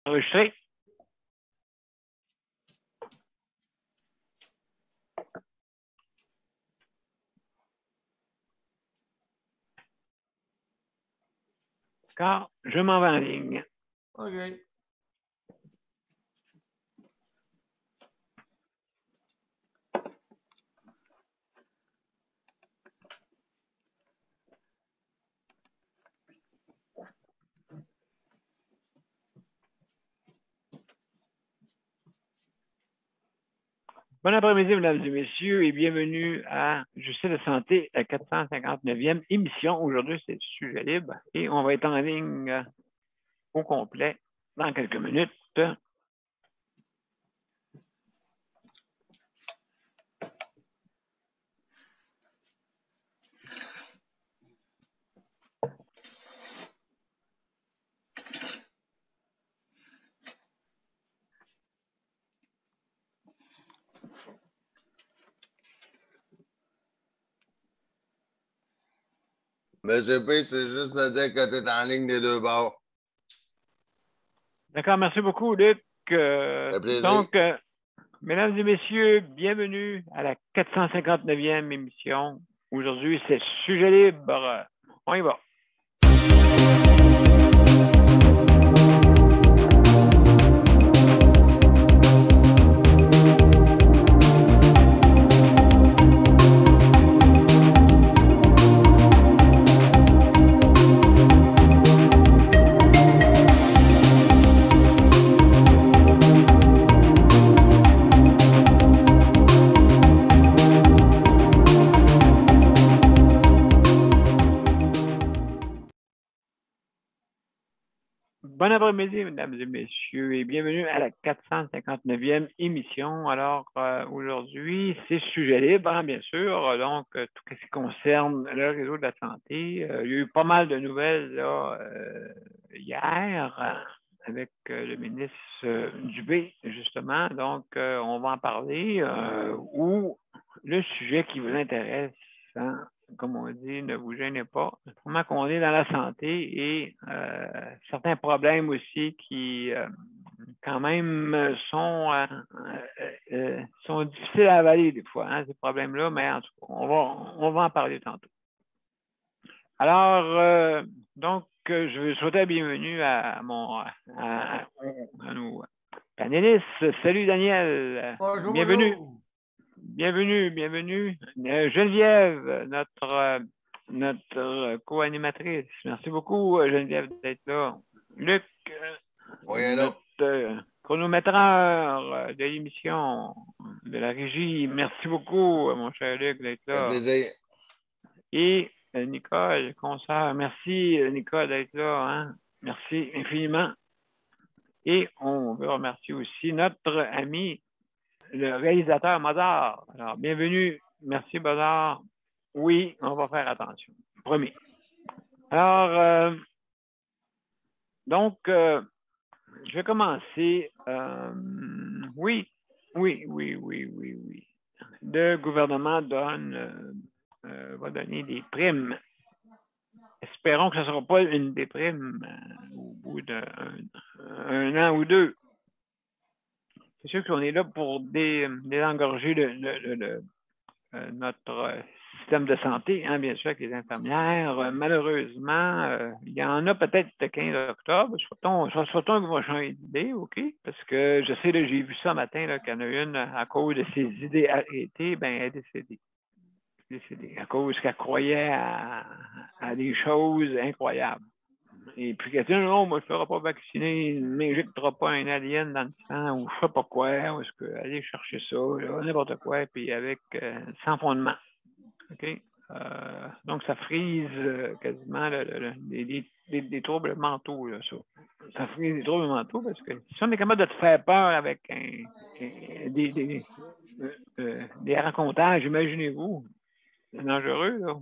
Enregistré. Car je m'en vais en ligne. OK. Bon après-midi, mesdames et messieurs, et bienvenue à Justice de santé, la 459e émission. Aujourd'hui, c'est sujet libre et on va être en ligne au complet dans quelques minutes. Monsieur P, c'est juste de dire que tu es en ligne des deux bords. D'accord, merci beaucoup, Luc. plaisir. Donc, mesdames et messieurs, bienvenue à la 459e émission. Aujourd'hui, c'est sujet libre. On y va. Bon après-midi, mesdames et messieurs, et bienvenue à la 459e émission. Alors, aujourd'hui, c'est sujet libre, hein, bien sûr, donc tout ce qui concerne le réseau de la santé. Il y a eu pas mal de nouvelles là, hier avec le ministre Dubé, justement. Donc, on va en parler. Ou le sujet qui vous intéresse, hein, comme on dit, ne vous gênez pas. Comment qu'on est dans la santé et certains problèmes aussi qui, quand même, sont difficiles à avaler des fois, hein, ces problèmes-là, mais en tout cas, on va en parler tantôt. Alors, donc, je veux souhaiter la bienvenue à nos panélistes. Salut Daniel. Bonjour, bienvenue. bonjour. Bienvenue. Geneviève, notre co-animatrice. Merci beaucoup, Geneviève, d'être là. Luc, notre chronométreur de l'émission, de la régie. Merci beaucoup, mon cher Luc, d'être là. Ça fait plaisir. Et Nicole, consoeur. Merci, Nicole, d'être là. Hein? Merci infiniment. Et on veut remercier aussi notre ami, le réalisateur Mozart. Alors, bienvenue. Merci, Mozart. Oui, on va faire attention. Promis. Alors, donc, je vais commencer. Oui. Le gouvernement va donner des primes. Espérons que ce ne sera pas une déprime au bout d'un an ou deux. C'est sûr qu'on est là pour désengorger notre système de santé, hein, bien sûr, avec les infirmières. Malheureusement, il y en a peut-être le 15 octobre. Soit-on qui va changer d'idée, OK? Parce que je sais, j'ai vu ça matin, qu'il y en a une, à cause de ses idées arrêtées, elle est décédée. À cause qu'elle croyait à des choses incroyables. Et puis qu'elle dit, non, moi, je ne ferai pas vacciner, ne m'injectera pas un alien dans le sang, ou je ne sais pas quoi, ou est-ce que aller chercher ça, n'importe quoi, puis avec sans fondement. OK? Donc, ça frise quasiment des troubles mentaux, là, ça. Ça frise des troubles mentaux parce que si on est capable de te faire peur avec des racontages, imaginez-vous, c'est dangereux, là.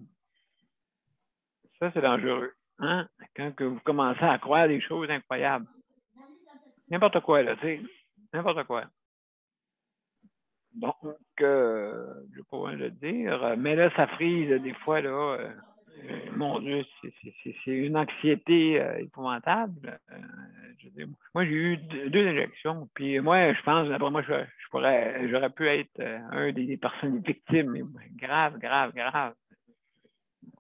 Ça, c'est dangereux. Hein? Quand que vous commencez à croire des choses incroyables. N'importe quoi, là, tu sais. N'importe quoi. Donc, je ne vais pas le dire, mais là, ça frise des fois, là, mon Dieu, c'est une anxiété épouvantable. Je veux dire, moi, j'ai eu deux injections. Puis moi, je pense, d'après moi, j'aurais pu être un des personnes victimes, mais grave, grave, grave.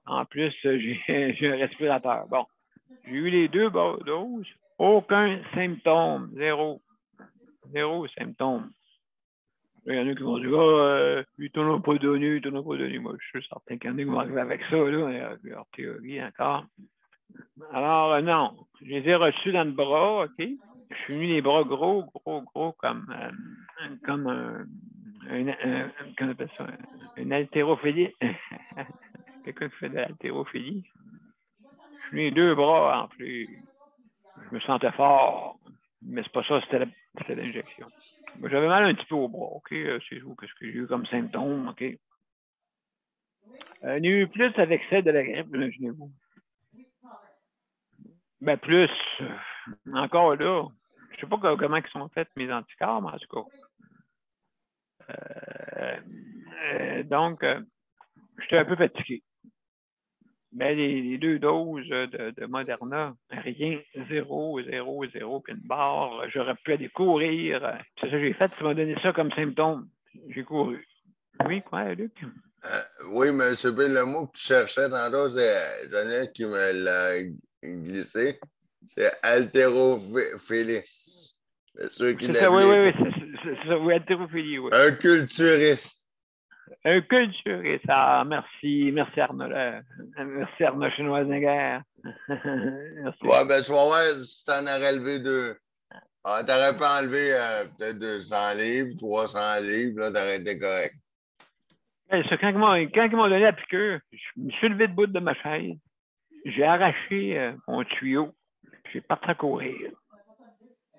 En plus, j'ai un respirateur. Bon, j'ai eu les deux doses. Aucun symptôme. Zéro. Zéro symptôme. Il y en a qui vont dire, ils t'en ont pas donné, ils t'en ont pas donné. Moi, je suis certain qu'il y en a qui vont arriver avec ça, là, leur théorie encore. Alors, non, je les ai reçus dans le bras, OK? Je suis mis les bras gros, gros, gros, comme qu'on appelle ça, une haltérophilie. Quelqu'un qui fait de l'haltérophilie. Je suis mis les deux bras en plus. Je me sentais fort. Mais c'est pas ça, c'était l'injection. J'avais mal un petit peu au bras, OK? C'est tout ce que j'ai eu comme symptômes, OK? Il y a eu plus avec celle de la grippe, imaginez-vous. Ben plus, encore là, je sais pas comment ils sont faits mes anticorps, mais en tout cas. Donc, j'étais un peu fatigué. Mais les deux doses de Moderna, rien, zéro, zéro, zéro, puis une barre. J'aurais pu aller courir. C'est ça que j'ai fait. Tu m'as donné ça comme symptôme. J'ai couru. Oui, quoi, Luc? Oui, mais le mot que tu cherchais tantôt, c'est Jeannette qui me l'a glissé. C'est haltérophilie. C'est ça, oui, oui, oui. C'est ça, oui, haltérophilie, oui. Un culturiste. Un culturiste. Ah, merci Arnaud. Merci Arnaud Chinoise-Neguerre. Merci. Ouais, ben, tu vas voir si t'en aurais levé deux. Ah, t'aurais pas enlevé peut-être 200 livres, 300 livres, là, t'aurais été correct. Quand ils m'ont donné la piqûre, je me suis levé debout de ma chaise. J'ai arraché mon tuyau. J'ai parti à courir.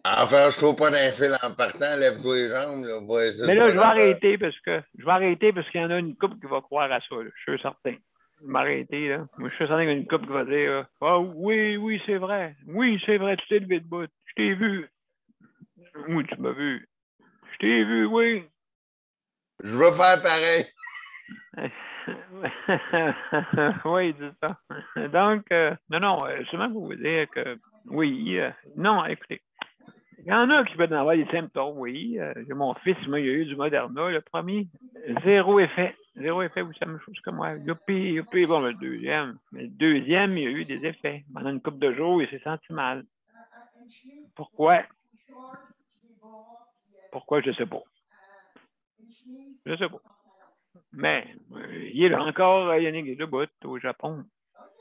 Enfin, je trouve pas d'un fil en partant, lève-toi les jambes, là, va essayer Mais de là, pas je vais d'en faire. arrêter parce qu'il y en a une couple qui va croire à ça. Là. Je suis certain. Je vais m'arrêter, là. Moi, je suis certain qu'il y a une couple qui va dire ah oui, oui, c'est vrai. Oui, c'est vrai, tu t'es levé debout. Je t'ai vu. Oui, tu m'as vu. Je t'ai vu, oui. Je veux faire pareil. Oui, c'est ça. Donc, non, seulement pour vous dire que oui, non, écoutez, il y en a qui peuvent en avoir des symptômes, oui. J'ai mon fils, moi, il a eu du Moderna, le premier. Zéro effet. Zéro effet, vous savez la même chose que moi. Youpi, youpi. Bon, le deuxième. Mais le deuxième, il a eu des effets. Pendant une couple de jours, il s'est senti mal. Pourquoi? Pourquoi, je ne sais pas. Je ne sais pas. Mais, il est là encore, Yannick est debout au Japon.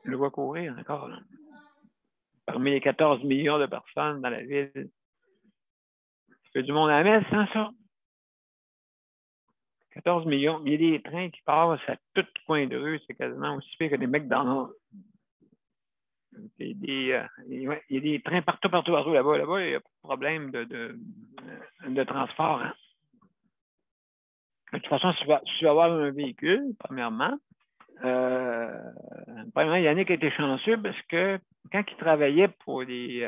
Je le vois courir encore, là. Parmi les 14 millions de personnes dans la ville. Ça fait du monde à la messe, hein, ça? 14 millions. Il y a des trains qui passent à tout coin de rue. C'est quasiment aussi pire que des McDonald's. Il y a des trains partout là-bas. Là-bas, il n'y a pas de problème de transport. Hein. De toute façon, si tu vas avoir un véhicule, premièrement, Yannick a été chanceux parce que quand il travaillait pour les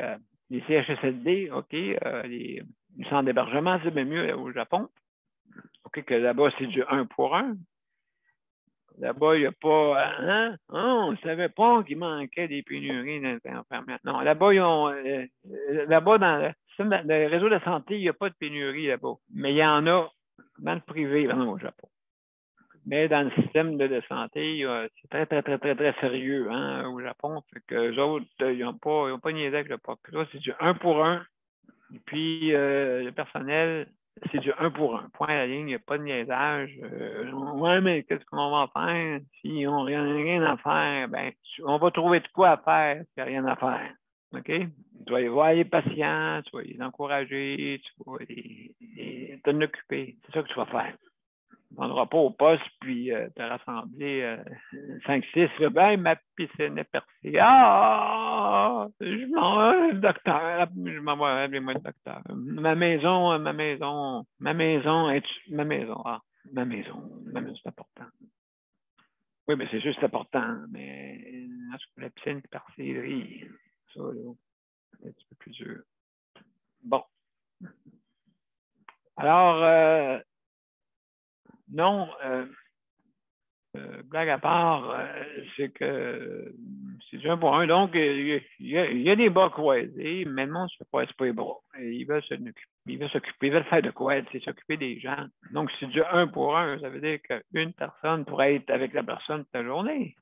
CHSLD, OK, les centres d'hébergement, c'est bien mieux au Japon. OK, que là-bas, c'est du 1 pour 1. Là-bas, il n'y a pas. Hein? On ne savait pas qu'il manquait des pénuries d'infirmières. Non, là-bas, là-bas, dans le réseau de santé, il n'y a pas de pénurie là-bas. Mais il y en a dans le privé, au Japon. Mais dans le système de santé, c'est très, très, très, très, très sérieux au Japon. Fait que les autres, ils n'ont pas niaisé avec le POC. Là, c'est du 1 pour 1. Et puis, le personnel, c'est du 1 pour 1. Point à la ligne, il n'y a pas de niaisage. Ouais, mais qu'est-ce qu'on va faire? Si on n'a rien à faire, ben, on va trouver de quoi à faire s'il n'y a rien à faire. OK? Tu vas y voir les patients, tu vas les encourager, tu vas t'en occuper. C'est ça que tu vas faire. Tu ne prendras pas au poste, puis te rassembler 5-6. Ben, ma piscine est percée. Ah! Je m'en vais, le docteur. Je m'en vais, appelez-moi le docteur. Ma maison, Ah, ma maison, c'est important. Oui, mais c'est juste important. Mais la piscine est percée, oui. Ça, là, c'est un petit peu plus dur. Bon. Alors, non, blague à part, c'est que c'est du 1 pour 1. Donc, il y a des bras croisés, mais le monde ne se croise pas les bras. Et ils veulent s'occuper, ils veulent faire de quoi? C'est s'occuper des gens. Donc, c'est du 1 pour 1. Ça veut dire qu'une personne pourrait être avec la personne toute la journée.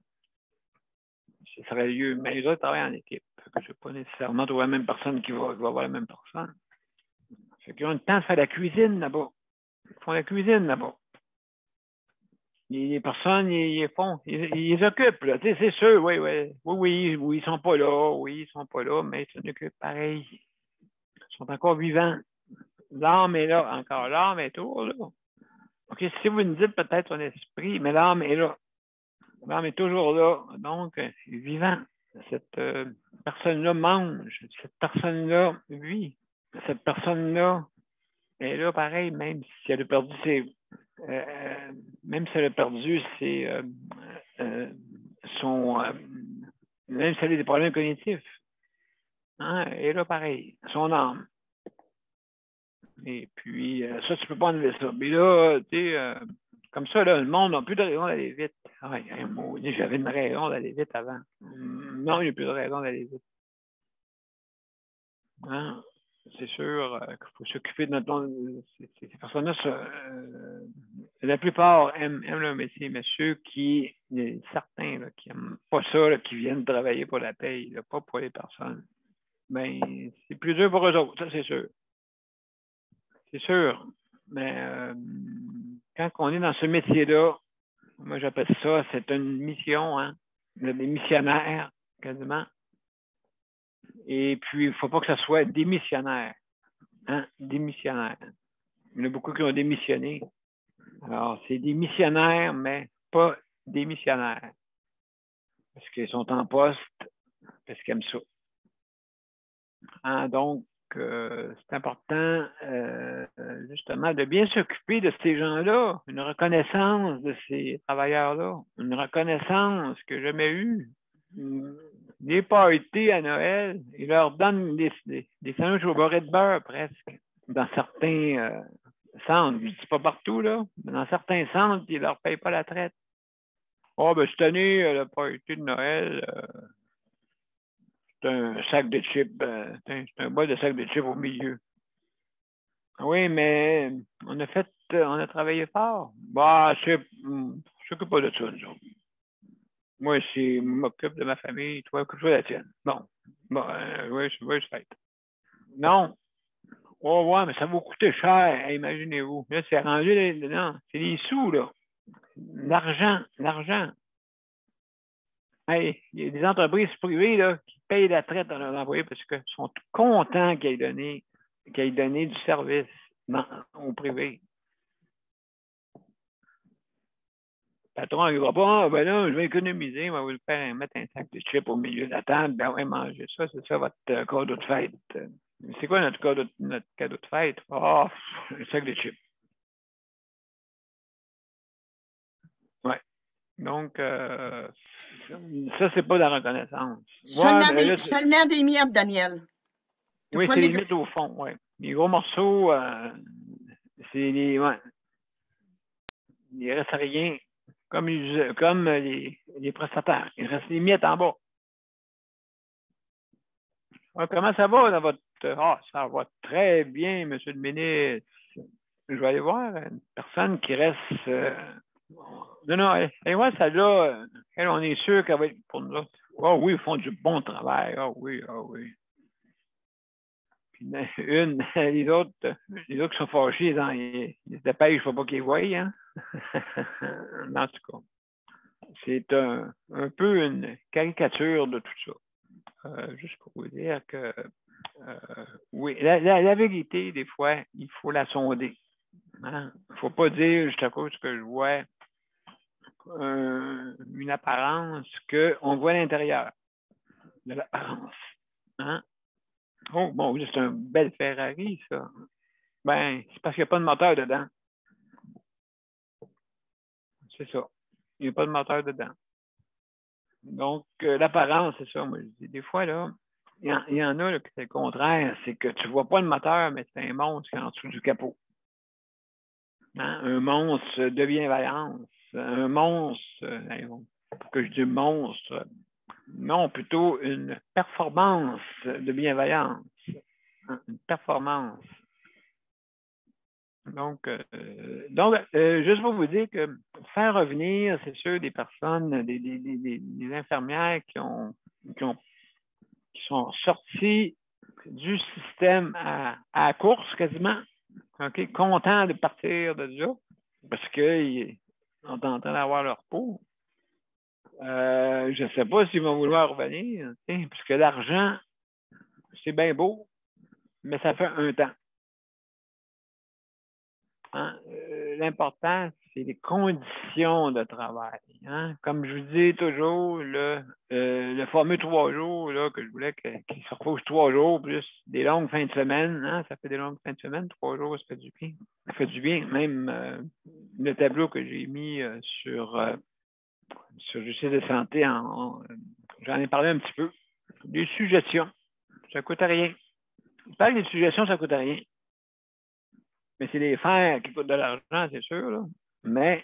Ce serait lieu, mais les autres travaillent en équipe. Je ne vais pas nécessairement trouver la même personne qui va voir la même personne. Fait qu'ils ont le temps de faire la cuisine là-bas. Ils font la cuisine là-bas. Les personnes, ils les occupent, là. Tu sais, c'est sûr, oui, ils sont pas là, mais ils s'en occupent pareil. Ils sont encore vivants. L'âme est là, encore l'âme est toujours là. OK, si vous me dites peut-être son esprit, mais l'âme est là. L'âme est toujours là, donc c'est vivant. Cette personne-là mange, cette personne-là vit, cette personne-là est là pareil, même si elle a perdu même si elle a perdu même si elle a des problèmes cognitifs, hein, elle est là pareil, son âme. Et puis, ça, tu ne peux pas enlever ça. Mais là, tu sais, comme ça, là, le monde n'a plus de raison d'aller vite. Ah, j'avais une raison d'aller vite avant. Non, il n'y a plus de raison d'aller vite. Hein? C'est sûr qu'il faut s'occuper de notre... Ces personnes-là, la plupart aiment le métier, mais ceux il y a certains là, qui n'aiment pas ça, là, qui viennent travailler pour la paye, là, pas pour les personnes, ben, c'est plus dur pour eux autres, ça c'est sûr. C'est sûr. Mais quand on est dans ce métier-là, moi j'appelle ça, c'est une mission, hein, des missionnaires, quasiment. Et puis, il ne faut pas que ce soit des missionnaires. Hein? Des missionnaires. Il y en a beaucoup qui ont démissionné. Alors, c'est des missionnaires, mais pas des missionnaires. Parce qu'ils sont en poste, parce qu'ils aiment ça. Hein? Donc, c'est important, justement, de bien s'occuper de ces gens-là. Une reconnaissance de ces travailleurs-là. Une reconnaissance que j'ai jamais eue. Des parties à Noël, ils leur donnent des sandwichs au beurre de beurre presque. Dans certains centres, je ne dis pas partout, là, mais dans certains centres, ils ne leur payent pas la traite. Oh, ben cette année, le party de Noël, c'est un sac de chips, c'est un bol de sac de chips au milieu. Oui, mais on a travaillé fort. Bah, je ne s'occupe pas de ça, nous autres. Moi, je m'occupe de ma famille, toi, occupe-toi de la tienne. Bon, oui, je fête. Non. Oh, ouais, mais ça va coûter cher, imaginez-vous. Là, c'est rendu, non, c'est les sous, là. L'argent. Hey, il y a des entreprises privées, là, qui payent la traite à leurs employés parce qu'ils sont contents qu'ils aient donné du service au privé. Le patron, il va pas, ah, ben là, je vais économiser, on va vous faire mettre un sac de chips au milieu de la table, ben ouais, manger ça, c'est ça votre cadeau de fête. C'est quoi notre cadeau de fête? Oh, un sac de chips. Ouais. Donc, ça, c'est pas de la reconnaissance. Seulement des miettes, Daniel. Oui, c'est les miettes au fond, oui. Les gros morceaux, c'est les... Ouais. Il ne reste rien. Comme les prestataires. Il reste les miettes en bas. Ouais, comment ça va dans votre... Ah, ça va très bien, monsieur le ministre. Je vais aller voir une personne qui reste... Non, allez voir celle-là. Elle, on est sûr qu'elle va être pour nous autres. Oh oui, ils font du bon travail. Ah oui. Puis les autres qui sont fâchés, ils se dépêchent, il ne faut pas qu'ils voient. Hein? En tout cas, c'est un peu une caricature de tout ça. Juste pour vous dire que oui, la vérité, des fois, il faut la sonder. Hein? Il ne faut pas dire juste à cause que je vois une apparence qu'on voit l'intérieur de l'apparence. Hein? Oh, bon, c'est un bel Ferrari, ça. Ben, c'est parce qu'il n'y a pas de moteur dedans. C'est ça. Il n'y a pas de moteur dedans. Donc, l'apparence, c'est ça. Moi, je dis, des fois, là, il y en a là, que c'est le contraire. C'est que tu ne vois pas le moteur, mais c'est un monstre qui est en dessous du capot. Hein? Un monstre devient Valence. que je dis monstre, non, plutôt une performance de bienveillance. Une performance. Donc, juste pour vous dire que faire revenir, c'est sûr, des personnes, des infirmières qui sont sorties du système à la course quasiment, OK, contents de partir de là, parce qu'ils sont en train d'avoir leur peau. Je ne sais pas s'ils vont vouloir revenir, parce que l'argent, c'est bien beau, mais ça fait un temps. Hein? L'important, c'est les conditions de travail. Hein? Comme je vous dis toujours, le fameux 3 jours, là, que je voulais qu'il se repose 3 jours, plus des longues fins de semaine, hein? Ça fait des longues fins de semaine, 3 jours, ça fait du bien. Ça fait du bien. Même le tableau que j'ai mis sur le site de santé, j'en ai parlé un petit peu. Des suggestions, ça ne coûte rien. Je parle des suggestions, ça ne coûte rien. Mais c'est les faire qui coûtent de l'argent, c'est sûr. Là. Mais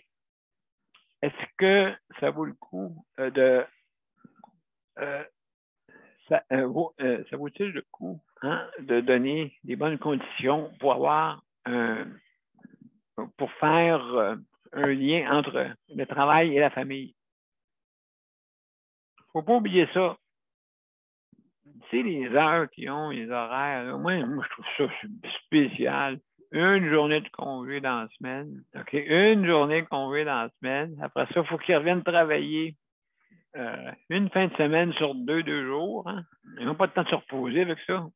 est-ce que ça vaut le coup ça vaut-il le coup de donner des bonnes conditions pour faire un lien entre le travail et la famille? Il ne faut pas oublier ça. Tu sais, les heures qu'ils ont, les horaires, là, moi, je trouve ça spécial. Une journée de congé dans la semaine. OK? Une journée de congé dans la semaine. Après ça, il faut qu'ils reviennent travailler une fin de semaine sur 2 jours. Hein? Ils n'ont pas de temps de se reposer avec ça.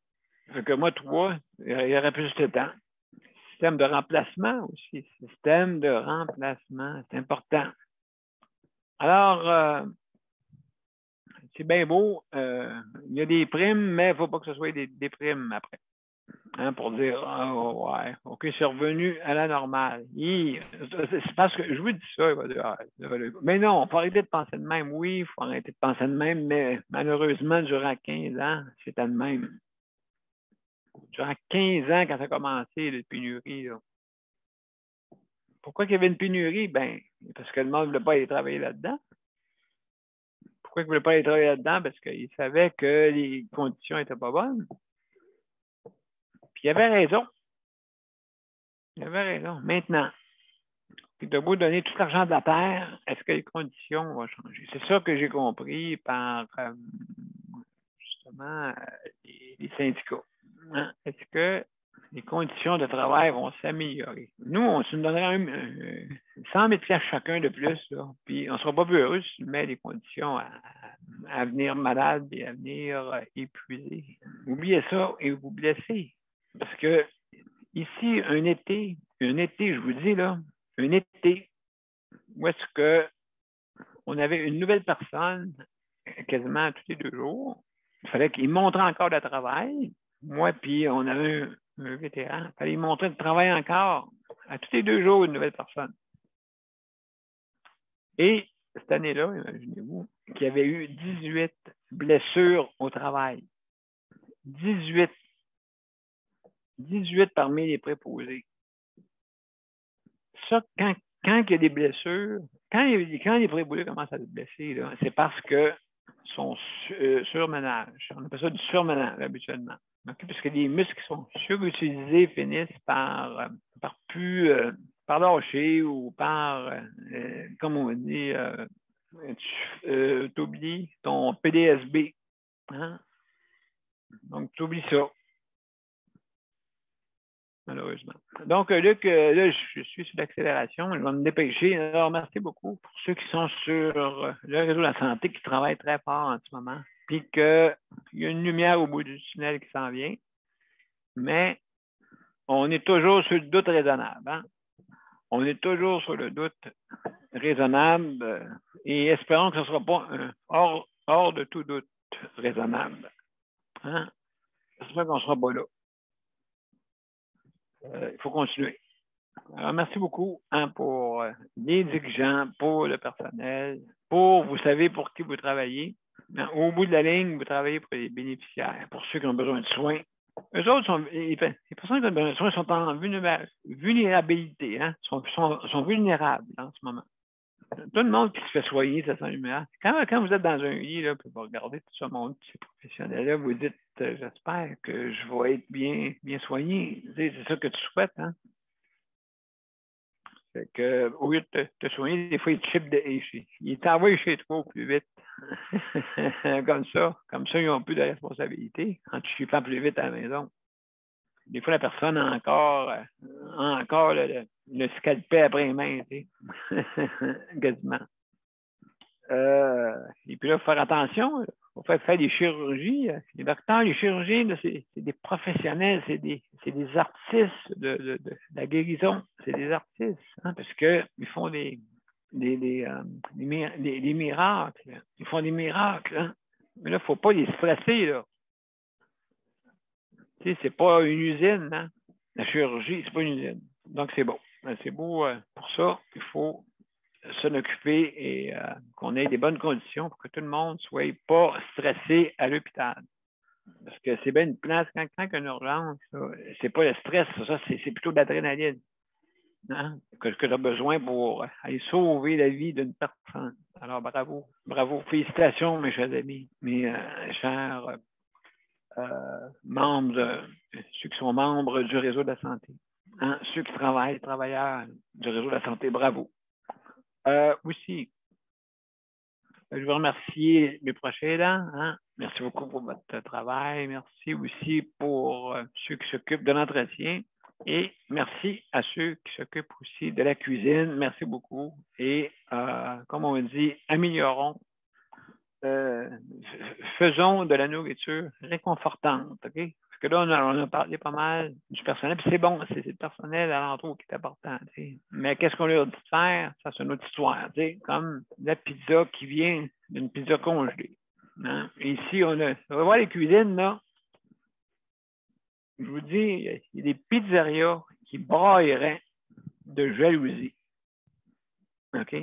Fait que moi, 3, il y aurait plus de temps. Système de remplacement aussi. Système de remplacement, c'est important. Alors, c'est bien beau. Il y a des primes, mais il ne faut pas que ce soit des primes après. Hein, pour dire, oh, ouais, OK, c'est revenu à la normale. C'est parce que je vous dis ça, il va dire, mais non, il faut arrêter de penser de même. Oui, il faut arrêter de penser de même, mais malheureusement, durant 15 ans, c'était de même. Durant 15 ans, quand ça a commencé, les pénuries, là. Pourquoi il y avait une pénurie? Ben, parce que le monde ne voulait pas aller travailler là-dedans. Pourquoi il ne voulait pas aller travailler là-dedans? Parce qu'il savait que les conditions n'étaient pas bonnes. Puis il avait raison. Il avait raison. Maintenant, puis de beau donner tout l'argent de la terre, est-ce que les conditions vont changer? C'est ça que j'ai compris par justement les syndicats. Hein? Est-ce que les conditions de travail vont s'améliorer? Nous, on se donnerait 100 000 piastres chacun de plus, là, puis on ne sera pas plus heureux si on met des conditions à venir malade et à venir épuisé. Oubliez ça et vous blessez. Parce que ici, un été, je vous dis, là, un été, où est-ce qu'on avait une nouvelle personne quasiment tous les 2 jours. Il fallait qu'il montre encore de travail. Moi, puis on avait un vétéran. Il fallait montrer de travail encore. À tous les 2 jours, une nouvelle personne. Et cette année-là, imaginez-vous, qu'il y avait eu 18 blessures au travail. 18 parmi les préposés. Ça, quand il y a des blessures, quand les préposés commencent à se blesser, c'est parce que sont surmenage. On appelle ça du surmenage habituellement. Okay? Parce que les muscles qui sont surutilisés finissent par lâcher ou par, comme on dit, tu oublies ton PDSB. Hein? Donc, tu oublies ça. Malheureusement. Donc, Luc, là, je suis sur l'accélération. Je vais me dépêcher. Alors, merci beaucoup pour ceux qui sont sur le réseau de la santé qui travaillent très fort en ce moment. Puis qu'il y a une lumière au bout du tunnel qui s'en vient. Mais on est toujours sur le doute raisonnable. Hein? On est toujours sur le doute raisonnable et espérons que ce ne sera pas hors de tout doute raisonnable. Hein? J'espère qu'on ne sera pas là. Il faut continuer. Alors, merci beaucoup pour les dirigeants, pour le personnel, vous savez pour qui vous travaillez. Au bout de la ligne, vous travaillez pour les bénéficiaires, pour ceux qui ont besoin de soins. Eux autres, les personnes qui ont besoin de soins sont en vulnérabilité, hein, sont vulnérables en ce moment. Tout le monde qui se fait soigner, ça sent l'humeur. Quand vous êtes dans un lit, là, puis vous regardez tout ce monde, ces professionnels-là, vous dites j'espère que je vais être bien soigné. C'est ça que tu souhaites, hein? Fait que, au lieu de te soigner, des fois, il t'envoie chez toi au plus vite. Comme ça, ils n'ont plus de responsabilité en te chiffant plus vite à la maison. Des fois, la personne a encore le scalpé après les mains, tu sais. Quasiment. Et puis là, il faut faire attention. Il faut faire des chirurgies. Les docteurs, les chirurgiens, c'est des professionnels, c'est des artistes de la guérison. C'est des artistes, hein, parce qu'ils font des miracles. Ils font des miracles. Hein. Mais là, il ne faut pas les stresser. Là. Tu sais, c'est pas une usine. Hein. La chirurgie, c'est pas une usine. Donc, c'est beau. C'est beau pour ça. Il faut s'en occuper et qu'on ait des bonnes conditions pour que tout le monde ne soit pas stressé à l'hôpital. Parce que c'est bien une place, quand il y a une urgence, c'est pas le stress, ça, c'est plutôt de l'adrénaline. Hein, que tu as besoin pour aller sauver la vie d'une personne. Alors, bravo, félicitations, mes chers amis, mes chers membres, ceux qui sont membres du réseau de la santé. Hein, ceux qui travaillent, travailleurs du réseau de la santé, bravo. Aussi, je veux remercier mes proches aidants. Hein? Merci beaucoup pour votre travail. Merci aussi pour ceux qui s'occupent de l'entretien. Et merci à ceux qui s'occupent aussi de la cuisine. Merci beaucoup. Et comme on dit, améliorons, faisons de la nourriture réconfortante. Okay? Parce que là, on a parlé pas mal du personnel. Puis c'est bon, c'est le personnel alentour qui est important. T'sais. Mais qu'est-ce qu'on leur dit de faire? Ça, c'est une autre histoire. T'sais. Comme la pizza qui vient d'une pizza congelée. Hein? Ici, on va voir les cuisines, là. Je vous dis, il y a des pizzerias qui brailleraient de jalousie. OK?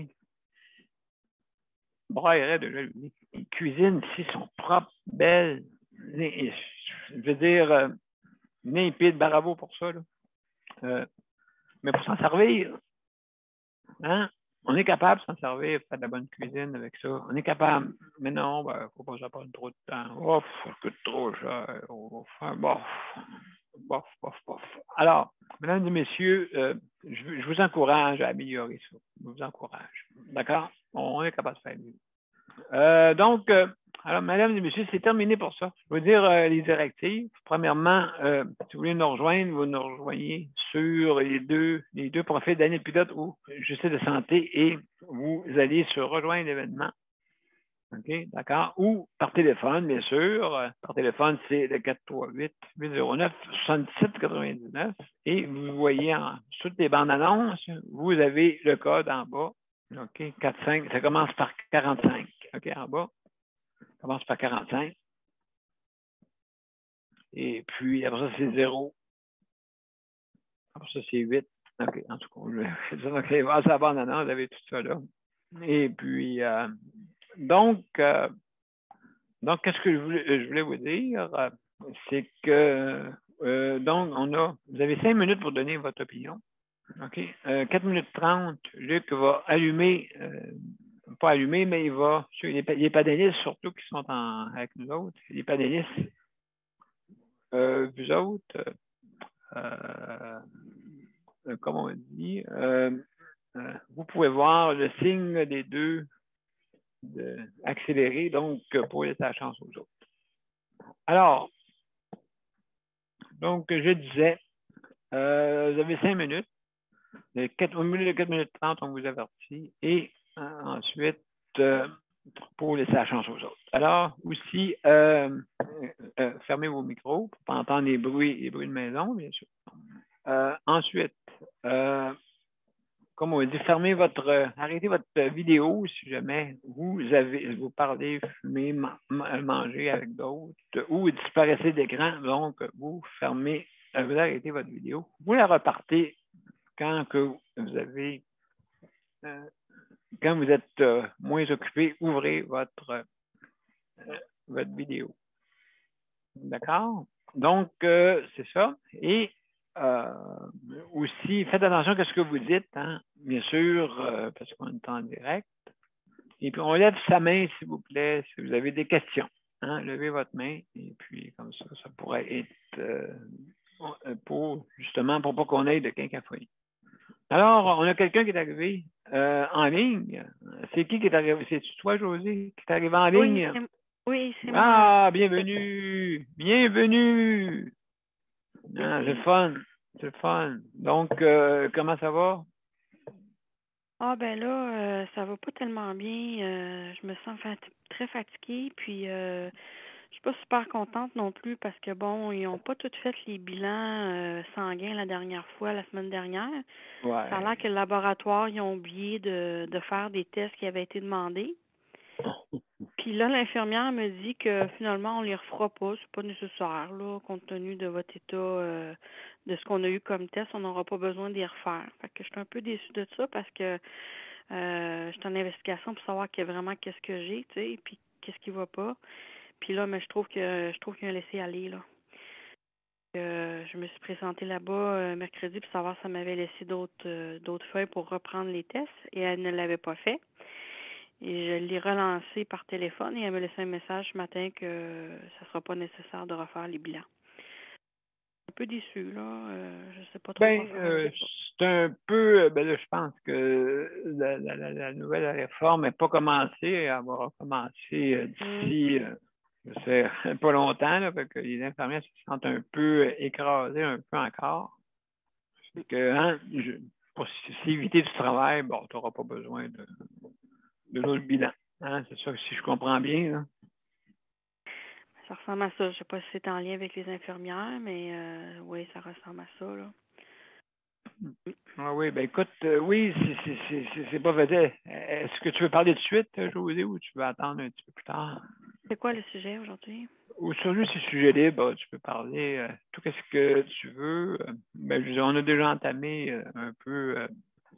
Brailleraient de jalousie. Les cuisines ici sont propres, belles. Je veux dire, limpide, bravo pour ça. Là. Mais pour s'en servir, hein, on est capable de s'en servir, faire de la bonne cuisine avec ça. On est capable. Mais non, il ne faut pas que ça prenne trop de temps. Ouf, ça coûte trop cher. Bof. Alors, mesdames et messieurs, je vous encourage à améliorer ça. Je vous encourage. D'accord? On est capable de faire mieux. Donc, alors, mesdames et messieurs, c'est terminé pour ça. Je veux dire les directives. Premièrement, si vous voulez nous rejoindre, vous nous rejoignez sur les deux profils Daniel Pilote ou Justice de santé et vous allez sur rejoindre l'événement. OK, d'accord? Ou par téléphone, bien sûr. Par téléphone, c'est le 438-809-7799. Et vous voyez sur toutes les bandes annonces, vous avez le code en bas. OK, 45, ça commence par 45. OK, en bas. Ça commence par 45. Et puis, après ça, c'est 0. Après ça, c'est 8. OK, en tout cas, c'est ça. Donc, c'est la bande annonce, vous avez tout ça là. Et puis, donc, qu'est-ce que je voulais vous dire? C'est que, donc, vous avez 5 minutes pour donner votre opinion. OK? 4 minutes 30, Luc va allumer, pas allumer, mais il va, les panélistes surtout qui sont avec nous autres, les panélistes, vous autres, comme on dit, vous pouvez voir le signe des deux accéléré, donc pour laisser la chance aux autres. Alors, donc, je disais, vous avez 5 minutes. Au milieu de 4 minutes 30, on vous avertit. Et ensuite, pour laisser la chance aux autres. Alors, aussi, fermez vos micros pour ne pas entendre les bruits de maison, bien sûr. Ensuite, comme on dit, arrêtez votre vidéo si jamais vous parlez, fumez, mangez avec d'autres ou disparaissez d'écran. Donc, vous arrêtez votre vidéo. Vous la repartez quand vous êtes moins occupé, ouvrez votre vidéo. D'accord? Donc, c'est ça. Et aussi, faites attention à ce que vous dites. Hein? bien sûr, parce qu'on est en direct. Et puis, on lève sa main, s'il vous plaît, si vous avez des questions. Hein? Levez votre main, et puis comme ça pourrait être justement, pour pas qu'on aille de quinquafolie. Alors, on a quelqu'un qui est arrivé en ligne. C'est qui est arrivé? C'est toi, José, qui est arrivé en ligne? Oui, c'est moi. Ah, bienvenue! Bienvenue! Ah, c'est le fun. C'est le fun. Donc, comment ça va? Ah, ben là, ça va pas tellement bien. Je me sens très fatiguée, puis je suis pas super contente non plus parce que, bon, ils ont pas tout fait les bilans sanguins la dernière fois, la semaine dernière. Ouais. Ça a l'air que le laboratoire, ils ont oublié de faire des tests qui avaient été demandés. Puis là, l'infirmière me dit que finalement, on les refera pas. C'est pas nécessaire, là, compte tenu de votre état, de ce qu'on a eu comme test, on n'aura pas besoin de les refaire. Fait que je suis un peu déçue de ça parce que je suis en investigation pour savoir vraiment qu'est-ce que j'ai, tu sais, puis qu'est-ce qui va pas. Puis là, mais je trouve qu'il y a un laisser-aller, là. Je me suis présentée là-bas mercredi pour savoir si elle m'avait laissé d'autres feuilles pour reprendre les tests et elle ne l'avait pas fait. Et je l'ai relancée par téléphone et elle m'a laissé un message ce matin que ça ne sera pas nécessaire de refaire les bilans. Un peu déçue, là. Je sais pas trop quoi faire. C'est un peu, là, je pense que la nouvelle réforme n'est pas commencée. Elle va recommencer d'ici, je sais, pas longtemps, là, parce que les infirmières se sentent un peu écrasées, un peu encore. C'est que, hein, pour s'éviter du travail, bon, tu n'auras pas besoin de l'autre bilan. Hein? C'est ça, si je comprends bien, là. Ça ressemble à ça. Je sais pas si c'est en lien avec les infirmières, mais oui, ça ressemble à ça, là. Ah oui, ben écoute, oui, c'est pas vrai. Est-ce que tu veux parler de suite, José, ou tu veux attendre un petit peu plus tard? C'est quoi le sujet aujourd'hui? Aujourd'hui, c'est sujet libre, tu peux parler tout ce que tu veux. On a déjà entamé un peu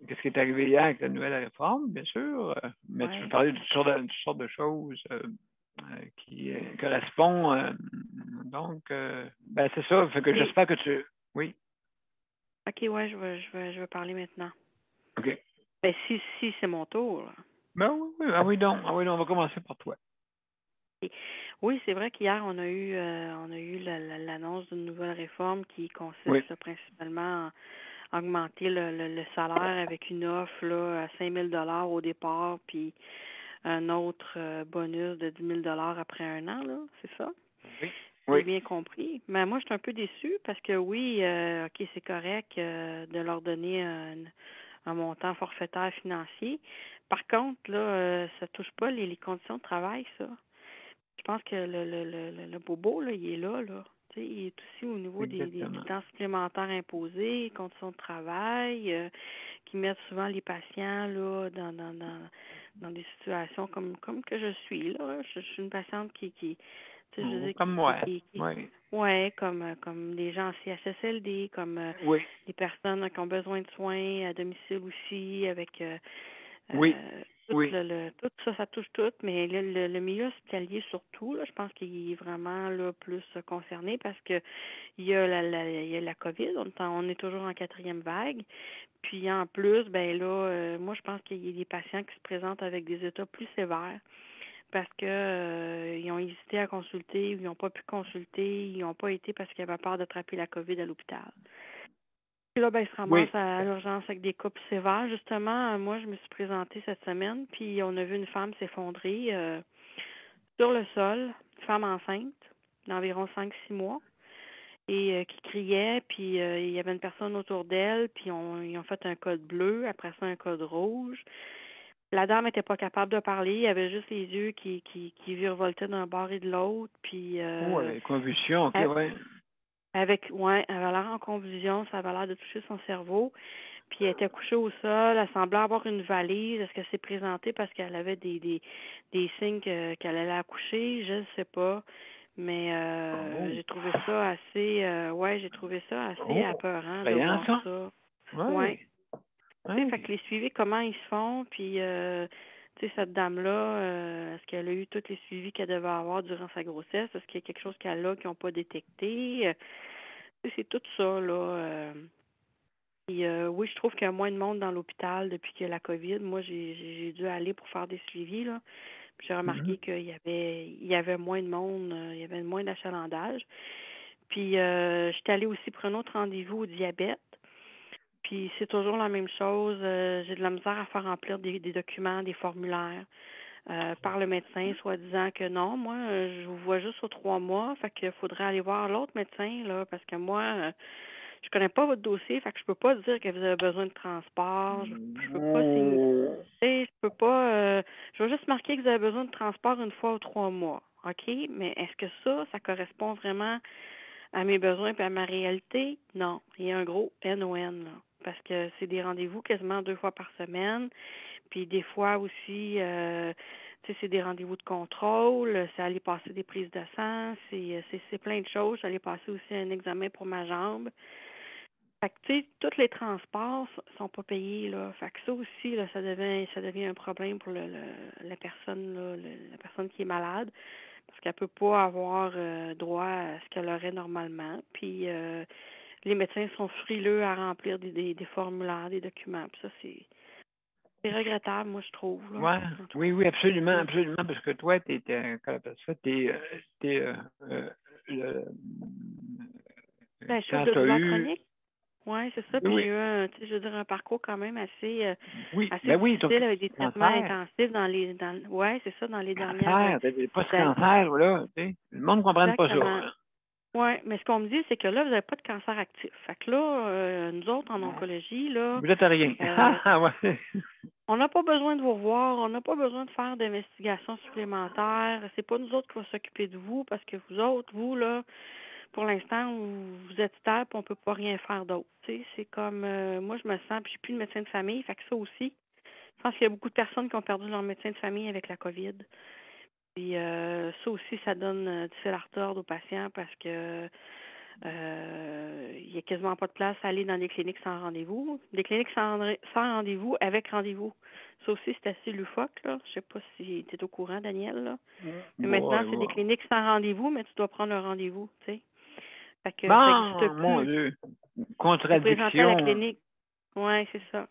qu'est-ce qui est arrivé hier avec la nouvelle réforme, bien sûr, mais tu peux parler de toutes sortes de choses qui correspondent. Donc, c'est ça. Fait que j'espère que tu... Oui. OK, ouais, je vais parler maintenant. OK. Ben, si c'est mon tour, là. Ben oui, oui, donc, on va commencer par toi. Oui, c'est vrai qu'hier, on a eu l'annonce d'une nouvelle réforme qui consiste principalement à augmenter le salaire avec une offre là, à 5 000 $ au départ, puis un autre bonus de 10 000 $ après un an, là, c'est ça? Oui. J'ai bien compris. Mais moi, je suis un peu déçue parce que oui, OK, c'est correct de leur donner un montant forfaitaire financier. Par contre, là, ça touche pas les conditions de travail, ça. Je pense que le bobo, là, il est là. Tu sais, il est aussi au niveau du temps supplémentaire imposé, conditions de travail, qui mettent souvent les patients là dans des situations comme que je suis là. Je suis une patiente qui tu sais, je veux dire, comme moi. Ouais, comme des gens en CHSLD, comme des personnes qui ont besoin de soins à domicile aussi, avec tout ça, ça touche tout, mais le milieu hospitalier surtout, là, je pense qu'il est vraiment là plus concerné parce que il y a la COVID, on est toujours en 4e vague. Puis en plus, ben là, moi je pense qu'il y a des patients qui se présentent avec des états plus sévères parce que ils ont hésité à consulter, ils n'ont pas pu consulter, ils n'ont pas été parce qu'ils avaient peur d'attraper la COVID à l'hôpital. Puis là, ben, ils se ramassent à l'urgence avec des cas plus sévères. Justement, moi, je me suis présentée cette semaine, puis on a vu une femme s'effondrer sur le sol, une femme enceinte d'environ 5-6 mois, et qui criait, puis il y avait une personne autour d'elle, puis ils ont fait un code bleu, après ça un code rouge. La dame n'était pas capable de parler, il y avait juste les yeux qui virevoltaient d'un bord et de l'autre, puis... convulsion, OK, elle avait l'air en convulsion, ça avait l'air de toucher son cerveau. Puis elle était couchée au sol, elle semblait avoir une valise. Est-ce qu'elle s'est présentée parce qu'elle avait des signes qu'elle allait accoucher? Je ne sais pas. Mais j'ai trouvé ça assez apeurant de voir ça. Oui. Fait que les suivis, comment ils se font, puis tu sais, cette dame-là, est-ce qu'elle a eu tous les suivis qu'elle devait avoir durant sa grossesse? Est-ce qu'il y a quelque chose qu'elle a qu'ils n'ont pas détecté? C'est tout ça, là. Oui, oui, je trouve qu'il y a moins de monde dans l'hôpital depuis qu'il y a la COVID. Moi, j'ai dû aller pour faire des suivis, là. Puis j'ai remarqué qu'il y avait moins de monde, il y avait moins d'achalandage. Puis j'étais allée aussi pour un autre rendez-vous au diabète. Puis c'est toujours la même chose. J'ai de la misère à faire remplir des documents, des formulaires par le médecin, soit disant que non, moi, je vous vois juste aux 3 mois, fait qu'il faudrait aller voir l'autre médecin, là, parce que moi, je connais pas votre dossier, fait que je peux pas dire que vous avez besoin de transport. Je peux pas signer. Je peux pas. Je vais juste marquer que vous avez besoin de transport une fois aux 3 mois. OK? Mais est-ce que ça correspond vraiment à mes besoins et à ma réalité? Non. Il y a un gros NON, là. Parce que c'est des rendez-vous quasiment 2 fois par semaine. Puis des fois aussi, c'est des rendez-vous de contrôle. C'est aller passer des prises de sang. C'est plein de choses. J'allais passer aussi un examen pour ma jambe. Fait que, tu sais, tous les transports sont pas payés, là. Fait que ça aussi, là, ça devient un problème pour la personne, là, la personne qui est malade, parce qu'elle peut pas avoir droit à ce qu'elle aurait normalement. Puis les médecins sont frileux à remplir des formulaires, des documents. Puis ça, c'est regrettable, moi, je trouve. Là. Ouais. Oui, absolument, parce que toi, t'es je suis de douleur chronique. Oui, c'est ça. Puis j'ai eu un parcours quand même assez difficile avec des traitements intensifs dans les dernières années. Pas ce cancer, là. Le monde ne comprend pas ça. Oui, mais ce qu'on me dit, c'est que là, vous n'avez pas de cancer actif. Fait que là, nous autres, en oncologie, là... Vous êtes à rien. On n'a pas besoin de vous revoir, on n'a pas besoin de faire d'investigations supplémentaires. C'est pas nous autres qui va s'occuper de vous, parce que vous autres, vous, là, pour l'instant, vous êtes stable, on peut pas rien faire d'autre. C'est comme, moi, je me sens, puis j'ai plus de médecin de famille, fait que ça aussi, je pense qu'il y a beaucoup de personnes qui ont perdu leur médecin de famille avec la COVID. Puis ça aussi, ça donne du fil à retordre aux patients parce que il n'y a quasiment pas de place à aller dans des cliniques sans rendez-vous. Des cliniques sans rendez-vous avec rendez-vous. Ça aussi, c'est assez loufoque, là. Je sais pas si tu es au courant, Daniel, là. Mais maintenant, c'est des cliniques sans rendez-vous, mais tu dois prendre un rendez-vous, tu sais. Fait que ça n'existe plus. Mon Dieu. Contradiction. Présenter à la clinique. Oui, c'est ça.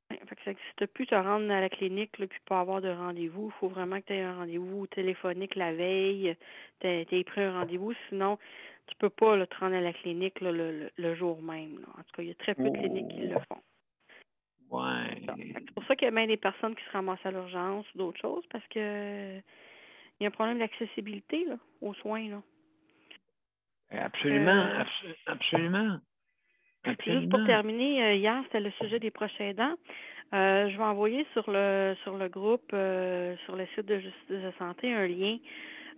Fait que ça n'existe plus, te rendre à la clinique là, puis pas avoir de rendez-vous. Il faut vraiment que tu aies un rendez-vous téléphonique la veille, tu aies pris un rendez-vous, sinon tu peux pas là, te rendre à la clinique là, le jour même. Là. En tout cas, il y a très peu de cliniques qui le font. Ouais. C'est pour ça qu'il y a bien des personnes qui se ramassent à l'urgence ou d'autres choses, parce que il y a un problème d'accessibilité là, aux soins. Là. Absolument. Juste pour terminer, hier, c'était le sujet des proches aidants. Je vais envoyer sur le groupe, sur le site de Justice de Santé, un lien.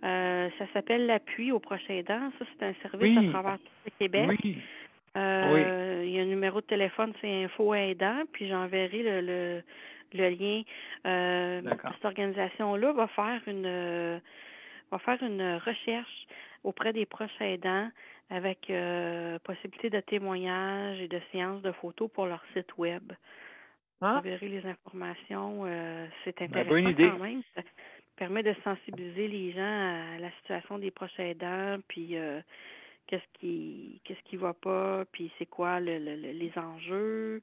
Ça s'appelle l'appui aux proches aidants. Ça, c'est un service à travers tout le Québec. Oui. Il y a un numéro de téléphone, c'est Info Aidant, puis j'enverrai le lien. Cette organisation-là va faire une recherche auprès des proches aidants avec possibilité de témoignages et de séances de photos pour leur site web. Vous verrez les informations. C'est intéressant quand même. Ça permet de sensibiliser les gens à la situation des proches aidants, puis qu'est-ce qui va pas, puis c'est quoi les enjeux.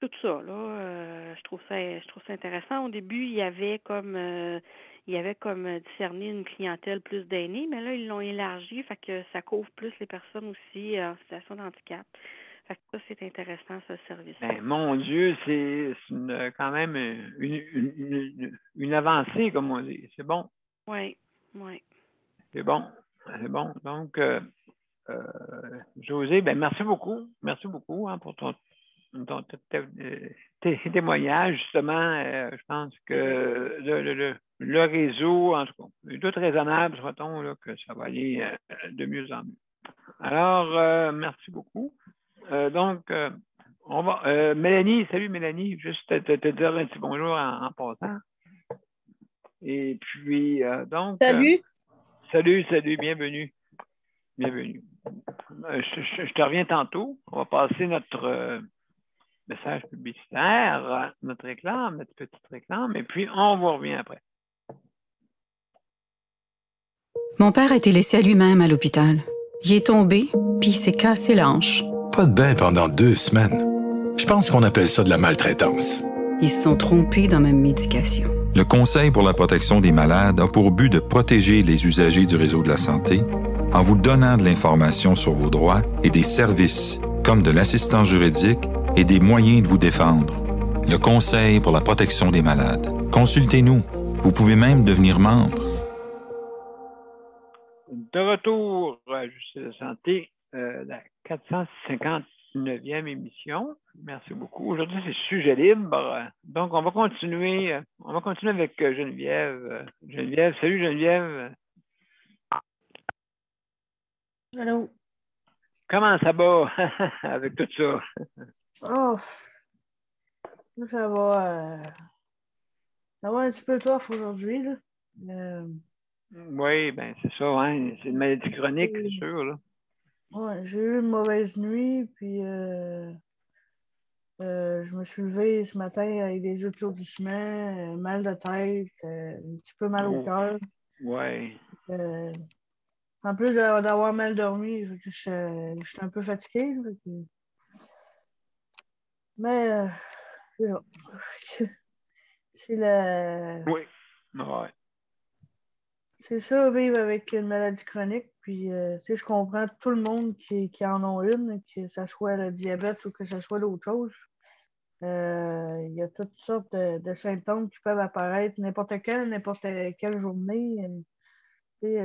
Tout ça, là, je trouve ça intéressant. Au début, il y avait comme discerné une clientèle plus d'aînés, mais là, ils l'ont élargi, fait que ça couvre plus les personnes aussi en situation de handicap. Fait que ça, c'est intéressant, ce service. Mon Dieu, c'est quand même une avancée, comme on dit. C'est bon. Oui. C'est bon. Donc, José, merci beaucoup. Merci beaucoup pour ton témoignage. Justement, je pense que le réseau, en tout cas, est tout raisonnable, soit-on, là, que ça va aller de mieux en mieux. Alors, merci beaucoup. Donc, on va. Mélanie, salut Mélanie, juste te dire un petit bonjour en passant. Et puis, donc. Salut. Salut, bienvenue. Je te reviens tantôt. On va passer notre message publicitaire, notre petite réclame, et puis on vous revient après. Mon père a été laissé à lui-même à l'hôpital. Il est tombé, puis il s'est cassé la hanche. Pas de bain pendant 2 semaines. Je pense qu'on appelle ça de la maltraitance. Ils se sont trompés dans ma médication. Le Conseil pour la protection des malades a pour but de protéger les usagers du réseau de la santé en vous donnant de l'information sur vos droits et des services comme de l'assistance juridique et des moyens de vous défendre. Le Conseil pour la protection des malades. Consultez-nous. Vous pouvez même devenir membre. De retour à Justice de santé, la 459e émission. Merci beaucoup. Aujourd'hui, c'est sujet libre. Donc, on va continuer avec Geneviève. Geneviève, salut Geneviève. Allô? Comment ça va avec tout ça? Oh, ça va un petit peu tough aujourd'hui, là. Oui, ben c'est ça, hein? C'est une maladie chronique, c'est sûr, là. Ouais, j'ai eu une mauvaise nuit, puis je me suis levée ce matin avec des étourdissements, mal de tête, un petit peu mal au cœur. Ouais. En plus d'avoir mal dormi, je suis un peu fatiguée. Mais c'est ça. C'est la... Oui. Ouais. C'est ça, vivre avec une maladie chronique. Puis, je comprends tout le monde qui en ont une, que ce soit le diabète ou que ce soit d'autres choses. Il y a toutes sortes de symptômes qui peuvent apparaître n'importe quelle journée,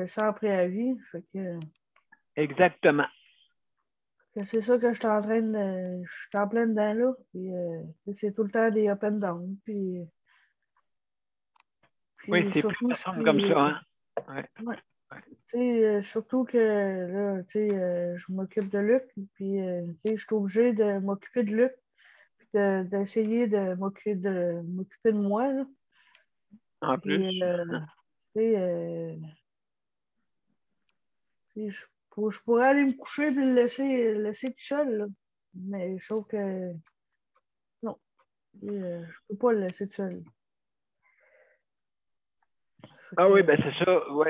sans préavis. Fait que, exactement. c'est ça que je suis en train de... Je suis en plein dedans, là. Puis, c'est tout le temps des up and down. Puis oui, c'est plus comme ça, hein? Ouais. Surtout que là, je m'occupe de Luc, puis je suis obligée de m'occuper de Luc, puis d'essayer de m'occuper de moi. Là. En plus. Je pourrais aller me coucher et le laisser tout seul, là. Mais je trouve que non, je peux pas le laisser tout seul. Ah oui, ben c'est ça. Oui,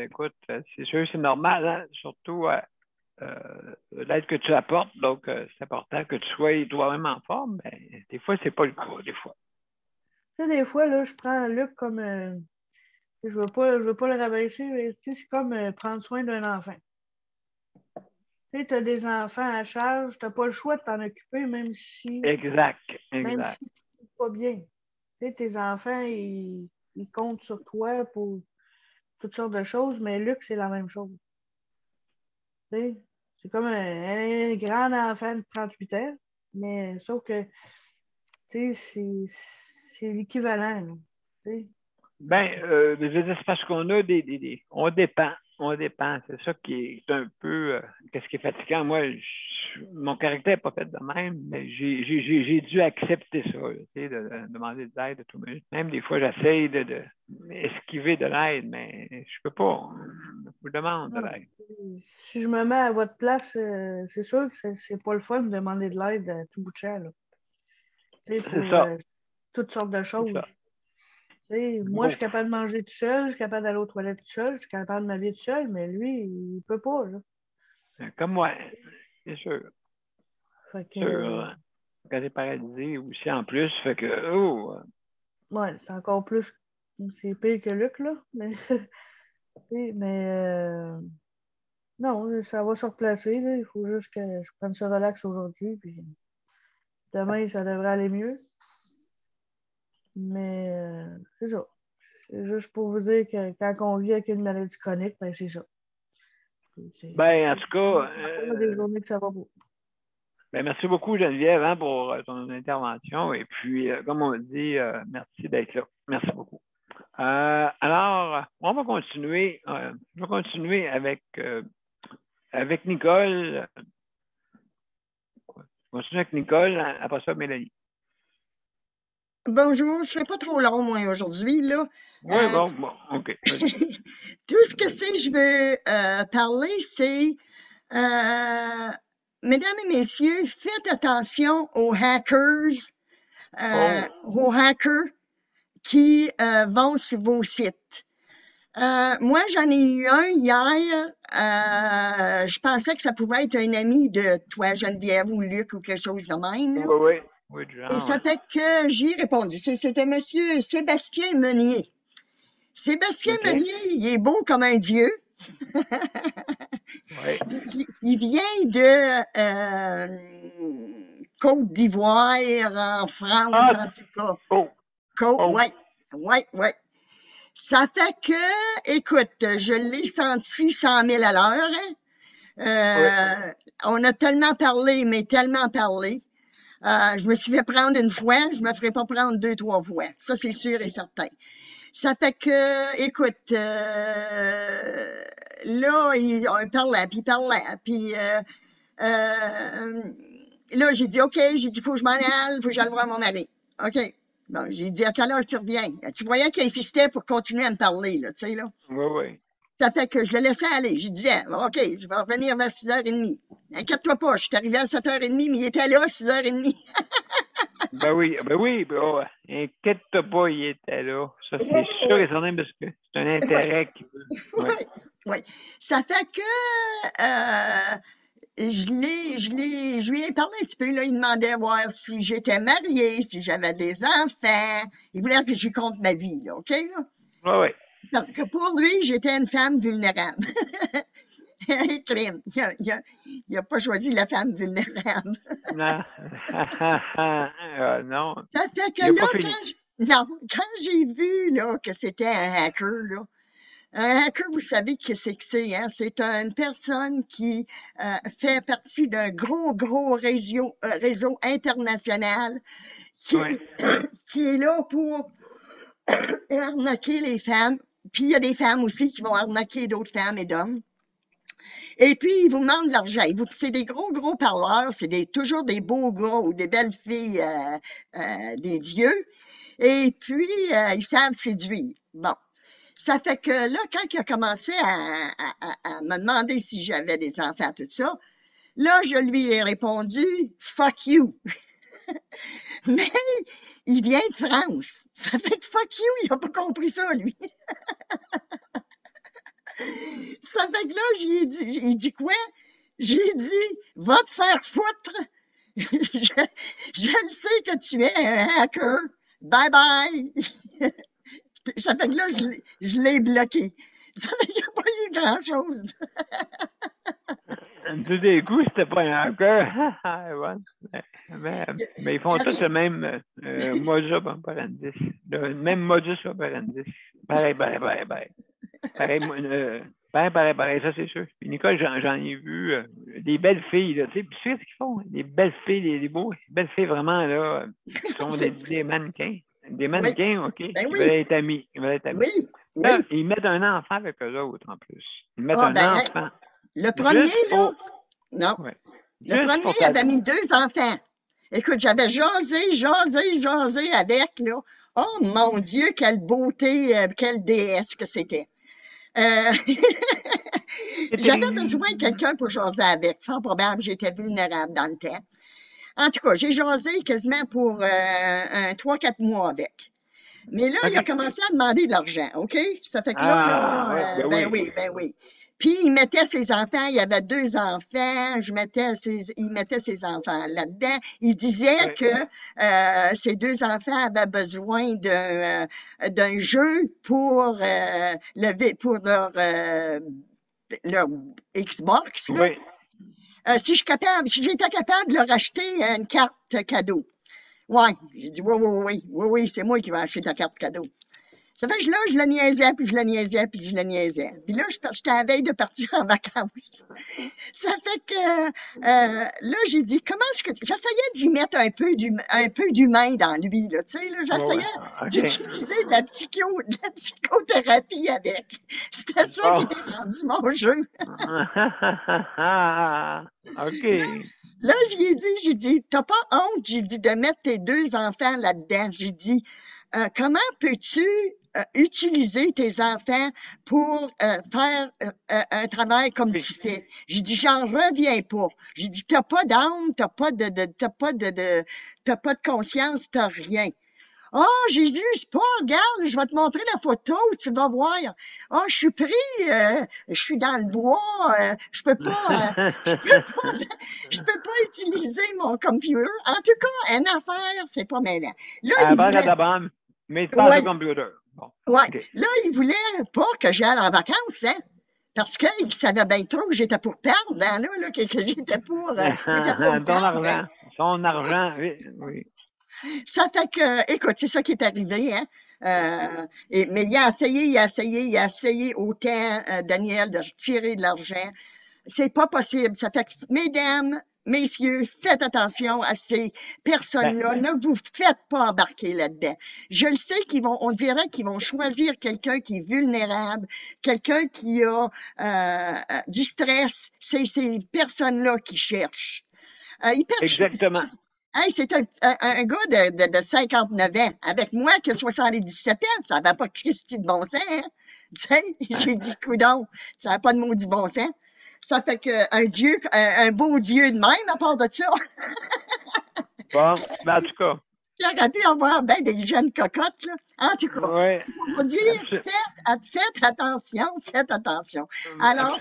écoute, c'est sûr, c'est normal, hein? Surtout l'aide que tu apportes. Donc, c'est important que tu sois toi-même en forme. Mais des fois, c'est pas le cas, des fois. Des fois, là, je prends Luc comme... je veux pas le rabaisser, mais c'est comme prendre soin d'un enfant. Tu as des enfants à charge, tu n'as pas le choix de t'en occuper, même si... Exact. Même si tu ne pas bien. Tes enfants, ils comptent sur toi pour toutes sortes de choses, mais Luc, c'est la même chose. C'est comme un grand enfant de 38 ans, mais sauf que c'est l'équivalent. Ben, c'est parce qu'on a on dépend. C'est ça qui est un peu qu'est-ce qui est fatigant. Moi, mon caractère n'est pas fait de même, mais j'ai dû accepter ça, de demander de l'aide de tout le monde. Même des fois, j'essaye de esquiver de l'aide, mais je peux pas. Je vous demande de l'aide. Si je me mets à votre place, c'est sûr que c'est pas le fun de demander de l'aide à tout bout de champ. C'est ça. Toutes sortes de choses. Moi, je suis capable de manger tout seul, je suis capable d'aller aux toilettes tout seul, je suis capable de m'habiller tout seul, mais lui, il peut pas. Là. Comme moi, c'est sûr. Fait que, quand t'es paralysé aussi en plus, fait que ouais, c'est encore plus. C'est pire que Luc, là. Mais non, ça va se replacer. Là. Il faut juste que je prenne ce relax aujourd'hui. Puis demain, ça devrait aller mieux. Mais c'est ça. C'est juste pour vous dire que quand on vit avec une maladie chronique, ben c'est ça. Ben, en tout cas. Il y a des journées que ça va pas. Ben, merci beaucoup, Geneviève, hein, pour ton intervention. Et puis, comme on dit, merci d'être là. Merci beaucoup. Alors, on va continuer. Je vais continuer avec Nicole. Continuer avec Nicole, après ça, Mélanie. Bonjour, je ne serai pas trop long, moi, aujourd'hui, là. Oui, bon, OK. Tout ce que je veux parler, c'est, mesdames et messieurs, faites attention aux hackers, qui vont sur vos sites. Moi, j'en ai eu un hier je pensais que ça pouvait être un ami de toi, Geneviève ou Luc ou quelque chose de même. Là. Oui, oui, du Et genre. ça fait que j'y ai répondu. C'était monsieur Sébastien Meunier. Sébastien OK. Meunier, il est beau comme un dieu. Oui. Il vient de Côte d'Ivoire, en France, Ah! en tout cas. Oh! Oh! Ouais. Ça fait que, écoute, je l'ai senti 100 000 à l'heure. Hein. On a tellement parlé, mais tellement parlé. Je me suis fait prendre une fois, je me ferai pas prendre 2, 3 fois. Ça, c'est sûr et certain. Ça fait que, écoute, là, on parlait, puis là, j'ai dit, OK, faut que je m'en aille, faut que j'aille voir mon mari. OK. Bon, j'ai dit, à quelle heure tu reviens? Tu voyais qu'il insistait pour continuer à me parler, là, tu sais, là. Oui. Ça fait que je le laissais aller. Je disais, OK, je vais revenir vers 6h30. Inquiète-toi pas, je suis arrivé à 7h30, mais il était là à 6h30. Ben oui. Oh, inquiète-toi pas, il était là. Ça, c'est sûr et certain parce que c'est un intérêt qui peut. Oui. Ça fait que je lui ai parlé un petit peu, là. Il demandait voir si j'étais mariée, si j'avais des enfants. Il voulait que j'y compte ma vie, là, OK, là? Oui. Parce que pour lui, j'étais une femme vulnérable. Crime. Il a pas choisi la femme vulnérable. Non. Non. Ça fait que là, quand j'ai vu là, que c'était un hacker, là, un hacker, vous savez que c'est, hein? C'est une personne qui fait partie d'un gros réseau international qui est là pour arnaquer les femmes. Puis il y a des femmes aussi qui vont arnaquer d'autres femmes et d'hommes. Et puis, ils vous demandent de l'argent. C'est des gros parleurs, c'est toujours des beaux gars ou des belles filles, des dieux. Et puis, ils savent séduire. Bon. Ça fait que là, quand il a commencé à me demander si j'avais des enfants, tout ça, là, je lui ai répondu « fuck you ». Mais il vient de France. Ça fait que « fuck you », il n'a pas compris ça, lui. Ça fait que là, il dit quoi? J'ai dit, va te faire foutre. Je le sais que tu es un hacker. Bye bye. Ça fait que là, je l'ai bloqué. Ça fait qu'il n'y a pas eu grand-chose. Tout d'un coup, c'était pas un hacker. Mais ils font tous le même modus operandi. Le même modus operandi. Pareil. Pareil, ça c'est sûr. Puis Nicole, j'en ai vu des belles filles, là, tu sais, puis tu sais ce qu'ils font? Des belles filles, des belles filles vraiment, là, qui sont des mannequins. Des mannequins, OK, Ben qui veulent être amis. Oui. Là, ils mettent un enfant avec eux autres, en plus. Ils mettent un enfant. Le premier, là? Non. Ouais. Le premier, il avait mis 2 enfants. Écoute, j'avais jasé avec, là. Oh, mon Dieu, quelle beauté, quelle déesse que c'était. J'avais besoin de quelqu'un pour jaser avec. Fort probable, j'étais vulnérable dans le temps. En tout cas, j'ai jasé quasiment pour 3-4 mois avec. Mais là, il a commencé à demander de l'argent, OK? Ça fait que là, ben oui. Puis, il mettait ses enfants, il y avait 2 enfants, il mettait ses enfants là-dedans. Il disait que ces 2 enfants avaient besoin d'un jeu pour leur Xbox. Là. Si j'étais capable de leur acheter une carte cadeau. Ouais, j'ai dit oui, c'est moi qui vais acheter ta carte cadeau. Ça fait que là, je le niaisais. Puis là, j'étais à la veille de partir en vacances. Ça fait que là, j'ai dit, comment est-ce que... J'essayais d'y mettre un peu d'humain dans lui, là, tu sais, là, j'essayais d'utiliser de la psychothérapie avec. C'était ça qui était rendu mon jeu. OK. Là, j'ai dit, t'as pas honte, j'ai dit, de mettre tes 2 enfants là-dedans. J'ai dit, comment peux-tu utiliser tes enfants pour faire un travail comme tu fais? J'ai dit, j'en reviens pas. J'ai dit, t'as pas d'âme, t'as pas de conscience, t'as rien. Oh, Jésus, c'est pas, regarde, je vais te montrer la photo, tu vas voir. Oh, je suis pris, je suis dans le bois, je peux pas, je peux pas utiliser mon computer. En tout cas, une affaire, c'est pas mêlant. Là, il voulait... mais pas le computer. Bon, ouais. Okay. Là, il voulait pas que j'aille en vacances, hein? Parce qu'il savait bien trop que j'étais pour perdre, hein, là, que j'étais pour perdre. Son argent, oui, oui. Ça fait que, écoute, c'est ça qui est arrivé, hein. Mais il a essayé autant, Daniel, de retirer de l'argent. C'est pas possible. Ça fait que, mesdames, messieurs, faites attention à ces personnes-là. Ne vous faites pas embarquer là-dedans. Je le sais on dirait qu'ils vont choisir quelqu'un qui est vulnérable, quelqu'un qui a du stress. C'est ces personnes-là qui cherchent. Exactement. Hey, c'est un gars de 59 ans. Avec moi qui a 77 ans, ça n'avait pas Christy de bon sens, hein? Tu sais, j'ai dit, coudonc, ça n'a pas de maudit bon sens. Ça fait un beau Dieu de même, à part de ça. Bon, en tout cas. Il aurait pu avoir bien des jeunes cocottes, là. En tout cas, ouais, pour vous dire, faites attention. Alors,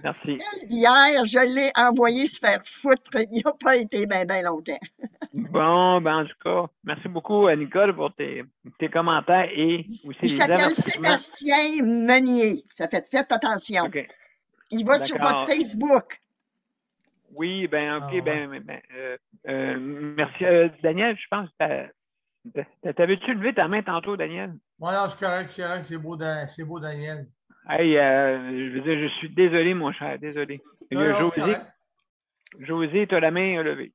merci. Celle d'hier, je l'ai envoyé se faire foutre. Il n'a pas été bien longtemps. Bon, en tout cas, merci beaucoup, Nicole, pour tes commentaires et aussi il s'appelle Sébastien Meunier. Ça fait faites attention. Okay. Il va sur votre Facebook. Oui, OK, merci. Daniel, je pense que t'avais-tu levé ta main tantôt, Daniel? Oui, non, c'est correct, c'est beau, Daniel. Hey, je veux dire, je suis désolé, mon cher, désolé. José, tu as la main levée.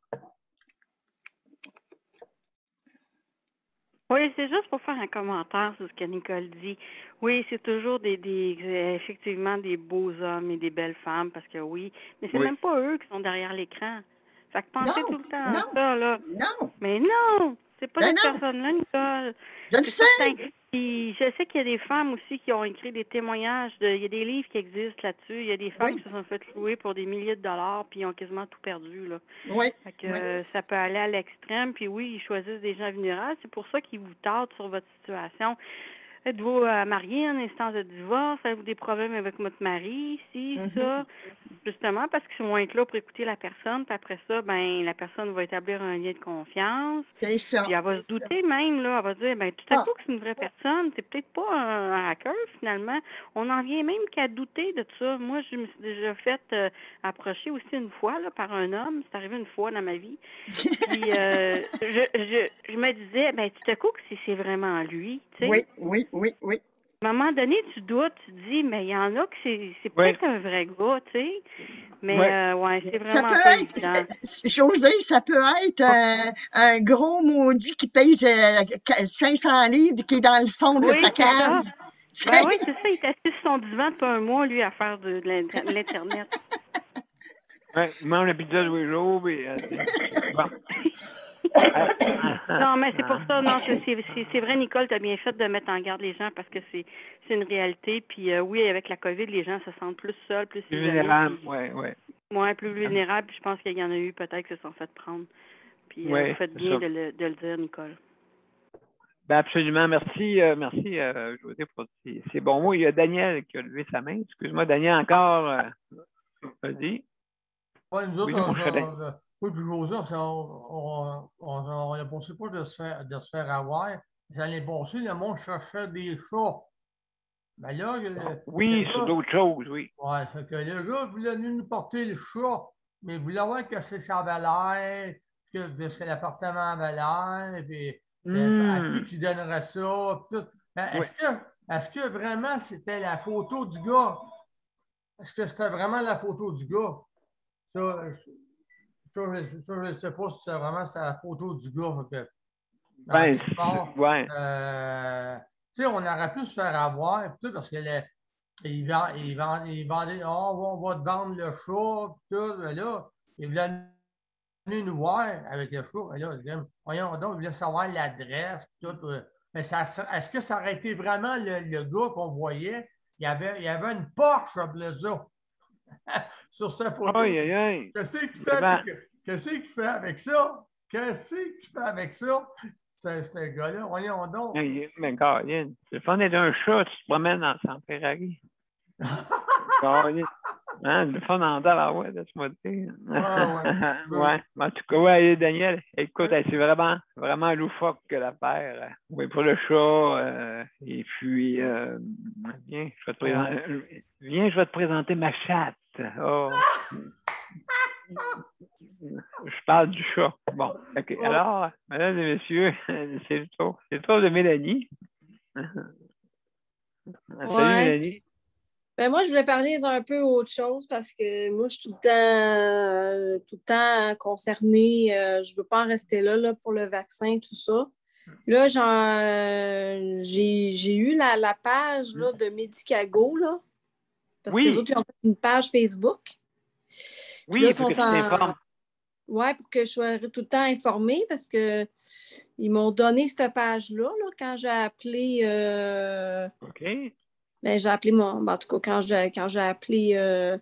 Oui, c'est juste pour faire un commentaire sur ce que Nicole dit. Oui, c'est toujours effectivement des beaux hommes et des belles femmes, parce que oui, mais c'est même pas eux qui sont derrière l'écran. Fait que pensez tout le temps à ça, là. Non. Mais non, c'est pas cette personne-là, Nicole. Je le sais. Puis, je sais qu'il y a des femmes aussi qui ont écrit des témoignages. Il y a des livres qui existent là-dessus. Il y a des femmes qui se sont fait louer pour des milliers de dollars puis ils ont quasiment tout perdu, là. Oui. Fait que ça peut aller à l'extrême. Puis oui, ils choisissent des gens vulnérables. C'est pour ça qu'ils vous tardent sur votre situation. Êtes-vous marié en instance de divorce? Avez-vous des problèmes avec votre mari? Ça. Justement, parce qu'ils vont être là pour écouter la personne. Puis après ça, la personne va établir un lien de confiance. C'est ça. Puis elle va se douter même, là. Elle va dire, tout à coup que c'est une vraie personne. C'est peut-être pas un hacker, finalement. On en vient même qu'à douter de ça. Moi, je me suis déjà fait approcher aussi une fois, là, par un homme. C'est arrivé une fois dans ma vie. Puis je me disais, tout à coup que c'est vraiment lui, tu sais. Oui. À un moment donné, tu doutes, tu te dis, mais il y en a que c'est peut-être un vrai gars, tu sais. Mais c'est vraiment pas évident. José, ça peut être un gros maudit qui pèse 500 livres, qui est dans le fond de sa cave. Oui, c'est ça. Il est assis sur son divan depuis un mois, lui, à faire de l'Internet. Oui, il mange la pizza tous les jours, puis bon. Non, mais c'est pour ça, non, c'est vrai, Nicole, tu as bien fait de mettre en garde les gens parce que c'est une réalité. Puis oui, avec la COVID, les gens se sentent plus seuls, plus vulnérables, oui, plus vulnérables. Puis je pense qu'il y en a eu peut-être qui se sont fait prendre. Puis vous faites bien de le dire, Nicole. Absolument. Merci, José, pour ces bons mots. Il y a Daniel qui a levé sa main. Excuse-moi, Daniel, encore. Vas-y. Oui, nous autres, oui, puis José, on a pensé pas de se faire avoir. L'année passée, le monde cherchait des chats. Mais là, sur d'autres choses, oui. Oui, fait que le gars voulait nous porter le chat, mais il voulait voir que ça avait l'air, que l'appartement avait l'air, puis à qui donnerait ça. Tout. Est-ce que vraiment c'était la photo du gars? Est-ce que c'était vraiment la photo du gars? Ça, je ne sais pas si c'est vraiment la photo du gars. Tu sais, on aurait pu se faire avoir, tout, parce que il vendait, on va te vendre le chat, tout, là, il voulait nous voir avec le chat, là, voyons donc, il voulait savoir l'adresse, tout. Mais est-ce que ça aurait été vraiment le gars qu'on voyait? Il y avait une Porsche à Blaza sur sa photo. Qu'est-ce qu'il fait avec ça? Qu'est-ce qu'il fait avec ça? ce gars-là. Voyons donc. Mais Caroline, c'est le fun d'être un chat, tu te promènes dans son Ferrari. Caroline. Hein, le fun en tabarouette, laisse-moi te dire. Ouais. En tout cas, ouais, Daniel, écoute, c'est vraiment, vraiment loufoque que l'affaire. Oui, pour le chat. Et puis, viens, je vais te présenter ma chatte. Oh. Je parle du chat. Bon, OK. Alors, mesdames et messieurs, c'est le tour de Mélanie. Salut, Mélanie. Ben moi, je voulais parler d'un peu autre chose parce que moi, je suis tout le temps concernée. Je ne veux pas en rester là pour le vaccin, tout ça. Là, j'ai eu la page là, de Medicago, là, parce que les autres, ils ont fait une page Facebook. Oui, là, pour que tu t'informes. Oui, pour que je sois tout le temps informée parce que ils m'ont donné cette page-là là, quand j'ai appelé. OK. Ben, j'ai appelé en tout cas, quand j'ai appelé.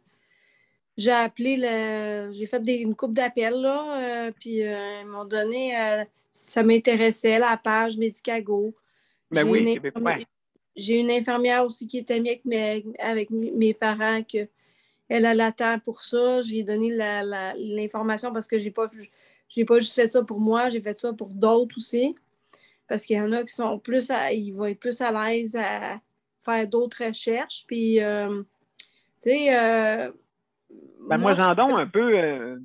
J'ai fait une couple d'appels, là, puis ils m'ont donné. Ça m'intéressait, la page Medicago. Ben oui, québécois. J'ai une infirmière aussi qui était amie avec mes parents elle l'attend pour ça. J'ai donné l'information parce que j'ai pas juste fait ça pour moi, j'ai fait ça pour d'autres aussi. Parce qu'il y en a qui sont ils vont être plus à l'aise à faire d'autres recherches. Puis, tu sais... moi, j'en donne un peu,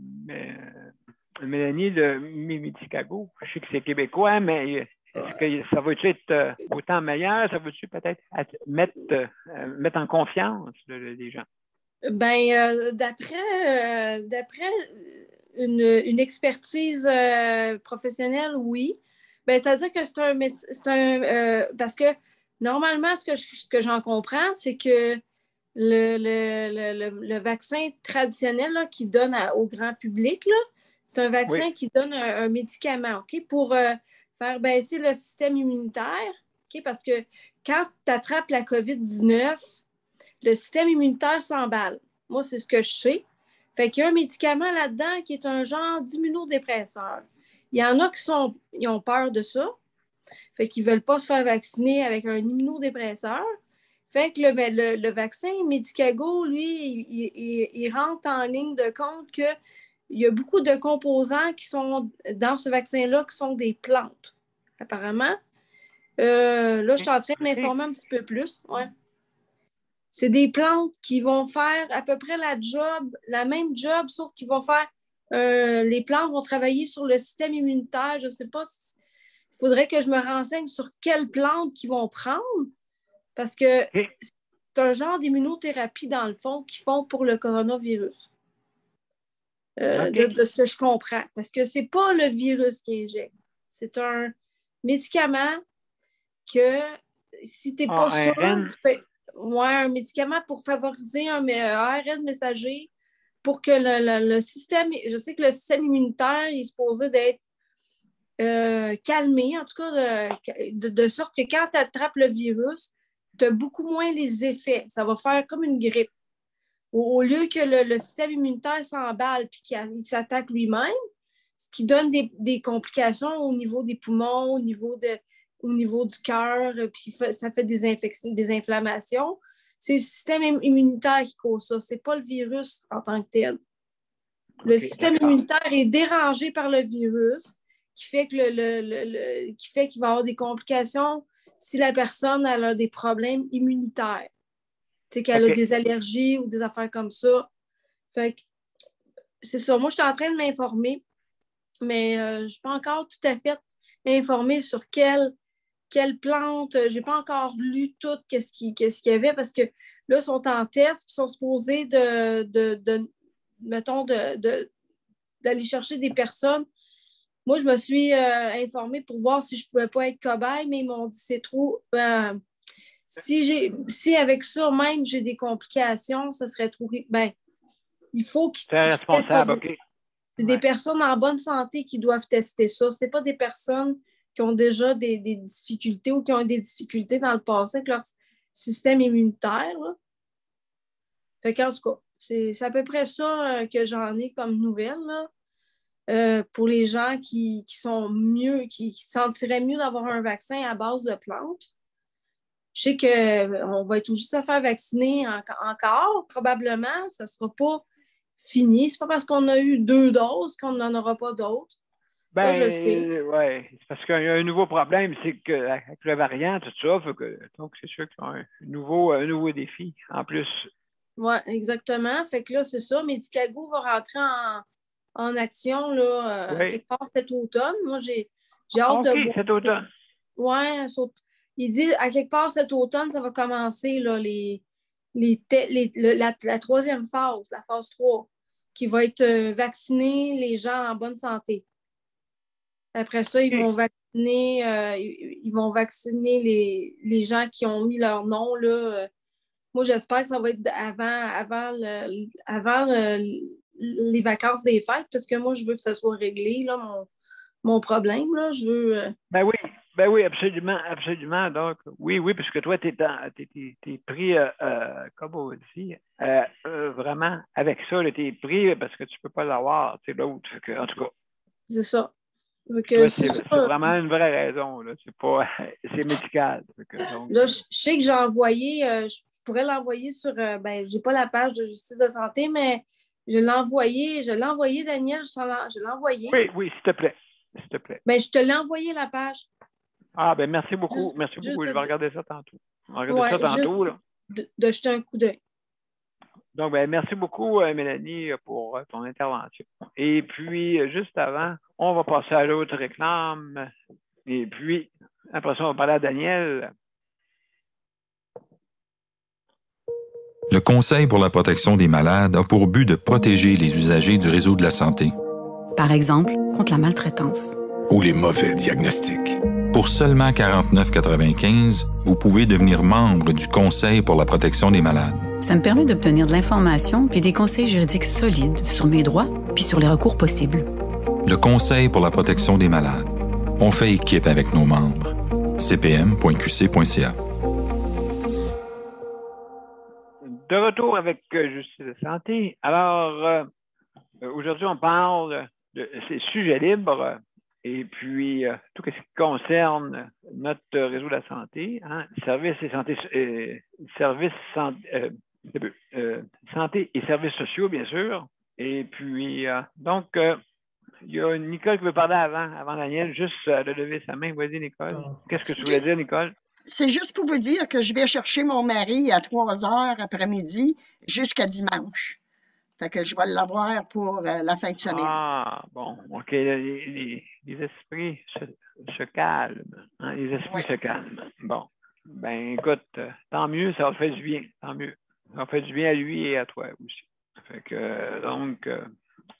Mélanie, de Medicago. Je sais que c'est québécois, mais est-ce que ça va-tu être autant meilleur? Ça va-tu peut-être mettre en confiance les gens? Ben, d'après une expertise professionnelle, oui. Ben, c'est-à-dire que c'est un parce que normalement, ce que j'en comprends, c'est que le vaccin traditionnel là, qui donne au grand public, là, c'est un vaccin qui donne un médicament, OK, pour faire baisser le système immunitaire, OK, parce que quand tu attrapes la COVID-19, le système immunitaire s'emballe. Moi, c'est ce que je sais. Fait qu'il y a un médicament là-dedans qui est un genre d'immunodépresseur. Il y en a ils ont peur de ça. Fait qu'ils ne veulent pas se faire vacciner avec un immunodépresseur. Fait que le vaccin Medicago, lui, il rentre en ligne de compte qu'il y a beaucoup de composants qui sont dans ce vaccin-là qui sont des plantes, apparemment. Là, je suis en train de m'informer un petit peu plus. Ouais. C'est des plantes qui vont faire à peu près la même job, sauf qu'ils vont faire... les plantes vont travailler sur le système immunitaire. Je ne sais pas il faudrait que je me renseigne sur quelles plantes qu'ils vont prendre, parce que c'est un genre d'immunothérapie, dans le fond, qu'ils font pour le coronavirus. De ce que je comprends. Parce que c'est pas le virus qui injecte. C'est un médicament que si tu n'es pas sûr, tu peux... un médicament pour favoriser un ARN messager pour que le système... Je sais que le système immunitaire est supposé d'être calmé, en tout cas, de sorte que quand tu attrapes le virus, tu as beaucoup moins les effets. Ça va faire comme une grippe. Au lieu que le système immunitaire s'emballe et qu'il s'attaque lui-même, ce qui donne des complications au niveau des poumons, au niveau du cœur, puis ça fait des infections, des inflammations. C'est le système immunitaire qui cause ça. Ce n'est pas le virus en tant que tel. Le système immunitaire est dérangé par le virus, qui fait que qui fait qu'il va y avoir des complications si la personne elle a des problèmes immunitaires. Tu sais, qu'elle a des allergies ou des affaires comme ça. Fait que c'est ça. Moi, je suis en train de m'informer, mais je ne suis pas encore tout à fait informée sur quelle plante. Je n'ai pas encore lu tout qu'est-ce qu'il y avait, parce que là, ils sont en test, puis ils sont supposés d'aller chercher des personnes. Moi, je me suis informée pour voir si je ne pouvais pas être cobaye, mais ils m'ont dit c'est trop... si avec ça, même, j'ai des complications, ça serait trop... Ben, il faut qu'ils... C'est responsable, OK. C'est des personnes en bonne santé qui doivent tester ça. Ce n'est pas des personnes qui ont déjà des difficultés ou qui ont eu des difficultés dans le passé avec leur système immunitaire. Là. Fait qu'en tout cas, c'est à peu près ça que j'en ai comme nouvelle. Là. pour les gens qui sont mieux, qui se sentiraient mieux d'avoir un vaccin à base de plantes. Je sais qu'on va être obligé de se faire vacciner encore, probablement. Ça ne sera pas fini. Ce n'est pas parce qu'on a eu 2 doses qu'on n'en aura pas d'autres. Ça, je le sais. Oui, c'est parce qu'il y a un nouveau problème, c'est qu'avec le variant, tout ça, donc c'est sûr qu'il y a un nouveau défi en plus. Oui, exactement. Fait que là, c'est ça. Medicago va rentrer en action là, quelque part cet automne. Moi, j'ai hâte de voir. Cet automne. Oui, il dit à quelque part cet automne, ça va commencer là, la troisième phase, la phase 3, qui va être vacciner les gens en bonne santé. Après ça, ils vont vacciner les gens qui ont mis leur nom. Là. Moi, j'espère que ça va être avant les vacances des fêtes, parce que moi, je veux que ça soit réglé, là, mon problème. Là. Je veux. Ben oui, absolument, absolument. Donc, oui, parce que toi, tu es pris, comme on dit, vraiment, avec ça, tu es pris parce que tu ne peux pas l'avoir, c'est l'autre. En tout cas. C'est ça. C'est vraiment une vraie raison. C'est médical. Là, je sais que j'ai envoyé, je pourrais l'envoyer sur, j'ai pas la page de Justice de santé, mais je l'ai envoyé, Daniel, je l'ai envoyé. Oui, s'il te plaît. Je te l'ai envoyé la page. Ah, ben merci beaucoup. Je vais regarder ça tantôt. De jeter un coup d'œil. Donc, merci beaucoup, Mélanie, pour ton intervention. Et puis, juste avant, on va passer à l'autre réclame. Et puis, après ça, on va parler à Daniel. Le Conseil pour la protection des malades a pour but de protéger les usagers du réseau de la santé. Par exemple, contre la maltraitance. Ou les mauvais diagnostics. Pour seulement 49,95 $, vous pouvez devenir membre du Conseil pour la protection des malades. Ça me permet d'obtenir de l'information puis des conseils juridiques solides sur mes droits puis sur les recours possibles. Le Conseil pour la protection des malades. On fait équipe avec nos membres. cpm.qc.ca. De retour avec Justice de santé. Alors, aujourd'hui, on parle de ces sujets libres. Et puis, tout ce qui concerne notre réseau de la santé, santé et services sociaux, bien sûr. Et puis, donc, il y a Nicole qui veut parler avant Daniel, juste de lever sa main. Vas-y, Nicole. Qu'est-ce que tu voulais dire, Nicole? C'est juste pour vous dire que je vais chercher mon mari à 3h après-midi jusqu'à dimanche. Fait que je vais l'avoir pour la fin de semaine. Ah, bon, OK. Les esprits se calment. Les esprits se calment. Bon. Ben, écoute, tant mieux, ça va faire du bien. Tant mieux. Ça va faire du bien à lui et à toi aussi. Fait que, donc,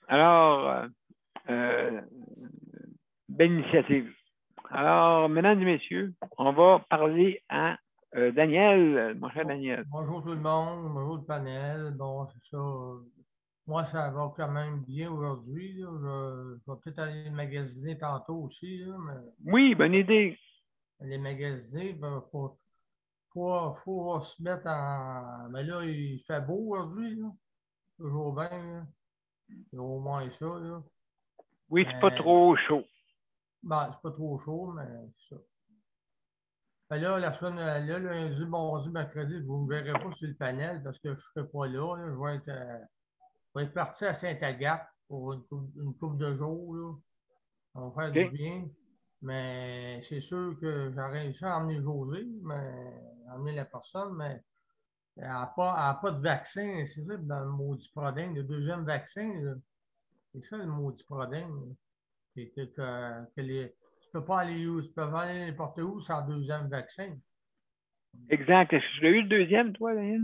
alors, belle initiative. Alors, mesdames et messieurs, on va parler à Daniel, mon cher Daniel. Bonjour tout le monde, bonjour le panel. Bon, c'est ça. Moi, ça va quand même bien aujourd'hui. Je vais peut-être aller magasiner tantôt aussi. Là, mais oui, bonne idée. Les magasiner, il faut se mettre en. Mais là, il fait beau aujourd'hui. Toujours bien. Là. C'est au moins ça. Là. Oui, c'est pas trop chaud. Ben, c'est pas trop chaud, mais c'est ça. Ben là, la semaine, là, lundi, mardi, mercredi, vous ne me verrez pas sur le panel parce que je ne serai pas là. Je vais être parti à Saint-Agathe pour une couple de jours. Là. On va faire du bien. Mais c'est sûr que j'aurais réussi à emmener José, emmener la personne, mais elle n'a pas de vaccin. C'est ça, dans le maudit Prodin, le deuxième vaccin. C'est ça, le maudit Prodin. Tu ne peux pas aller où? Tu peux pas aller n'importe où sans deuxième vaccin. Exact. Est-ce que tu l'as eu le deuxième, toi, Daniel?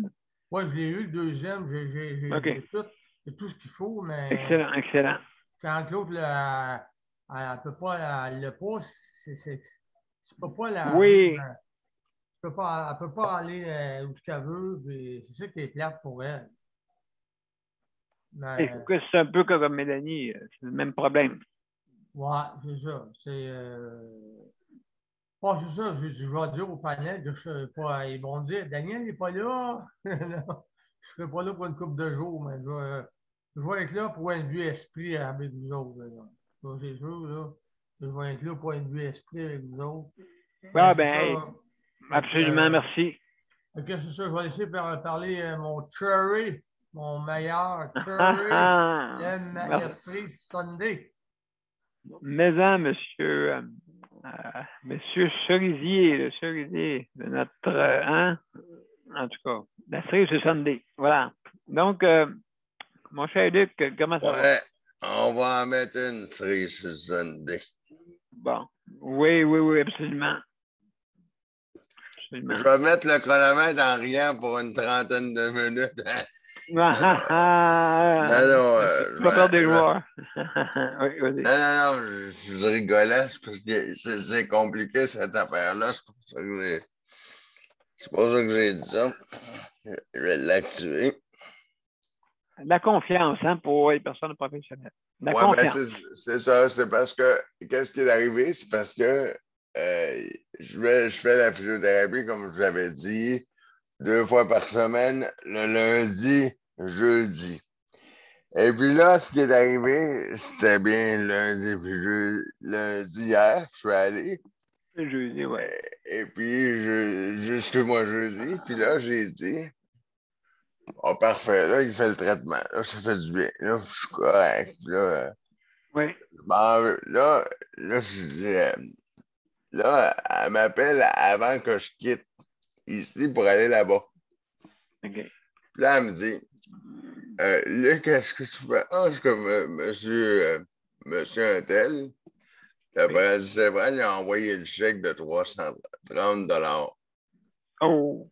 Oui, je l'ai eu le deuxième. J'ai tout ce qu'il faut, mais. Excellent. Quand l'autre, elle ne peut pas, elle l'a pas, tu peux pas la. Oui. Elle ne peut pas aller où qu'elle veut, c'est ça qui est plate pour elle. Mais, c'est un peu comme Mélanie, c'est le même problème. Oui, c'est ça. C'est ça, je vais dire au panel que je sais pas. Ils vont dire Daniel n'est pas là. Je ne serai pas là pour une couple de jours, mais je vais être là, point de vue esprit avec vous autres. Ça, c'est sûr, là. Je vais être là, point de vue esprit avec vous autres. Ah, absolument, merci. Ok, c'est ça, je vais laisser parler mon Cherry, mon meilleur Cherry, le cerise Sunday. Mais monsieur Cerisier, le cerisier de notre, en tout cas, la cerise Sunday. Voilà. Donc, mon cher Luc, comment ça va? On va en mettre une cerise Sunday. Bon. Oui, absolument. Je vais mettre le chronomètre en riant pour une trentaine de minutes. Non, pas peur des joueurs. Oui, non, je rigolais parce que c'est compliqué cette affaire-là. C'est pour ça que j'ai dit ça. Je vais l'activer. La confiance, hein, pour les personnes professionnelles. La confiance. C'est ça. C'est parce que, qu'est-ce qui est arrivé? C'est parce que je fais la physiothérapie, comme je vous l'avais dit, 2 fois par semaine, le lundi, jeudi. Et puis là, ce qui est arrivé, c'était bien lundi, puis lundi hier, je suis allé. Jeudi, oui. Et puis, justement jeudi, puis là, j'ai dit, oh, parfait, là, il fait le traitement. Là, ça fait du bien. Là, je suis correct. Là, oui. Bon, là, elle m'appelle avant que je quitte ici pour aller là-bas. OK. Puis là, elle me dit, Luc, est-ce que tu fais? Ah, c'est comme monsieur Untel. Après, c'est vrai, il a envoyé le chèque de 330 $. Oh!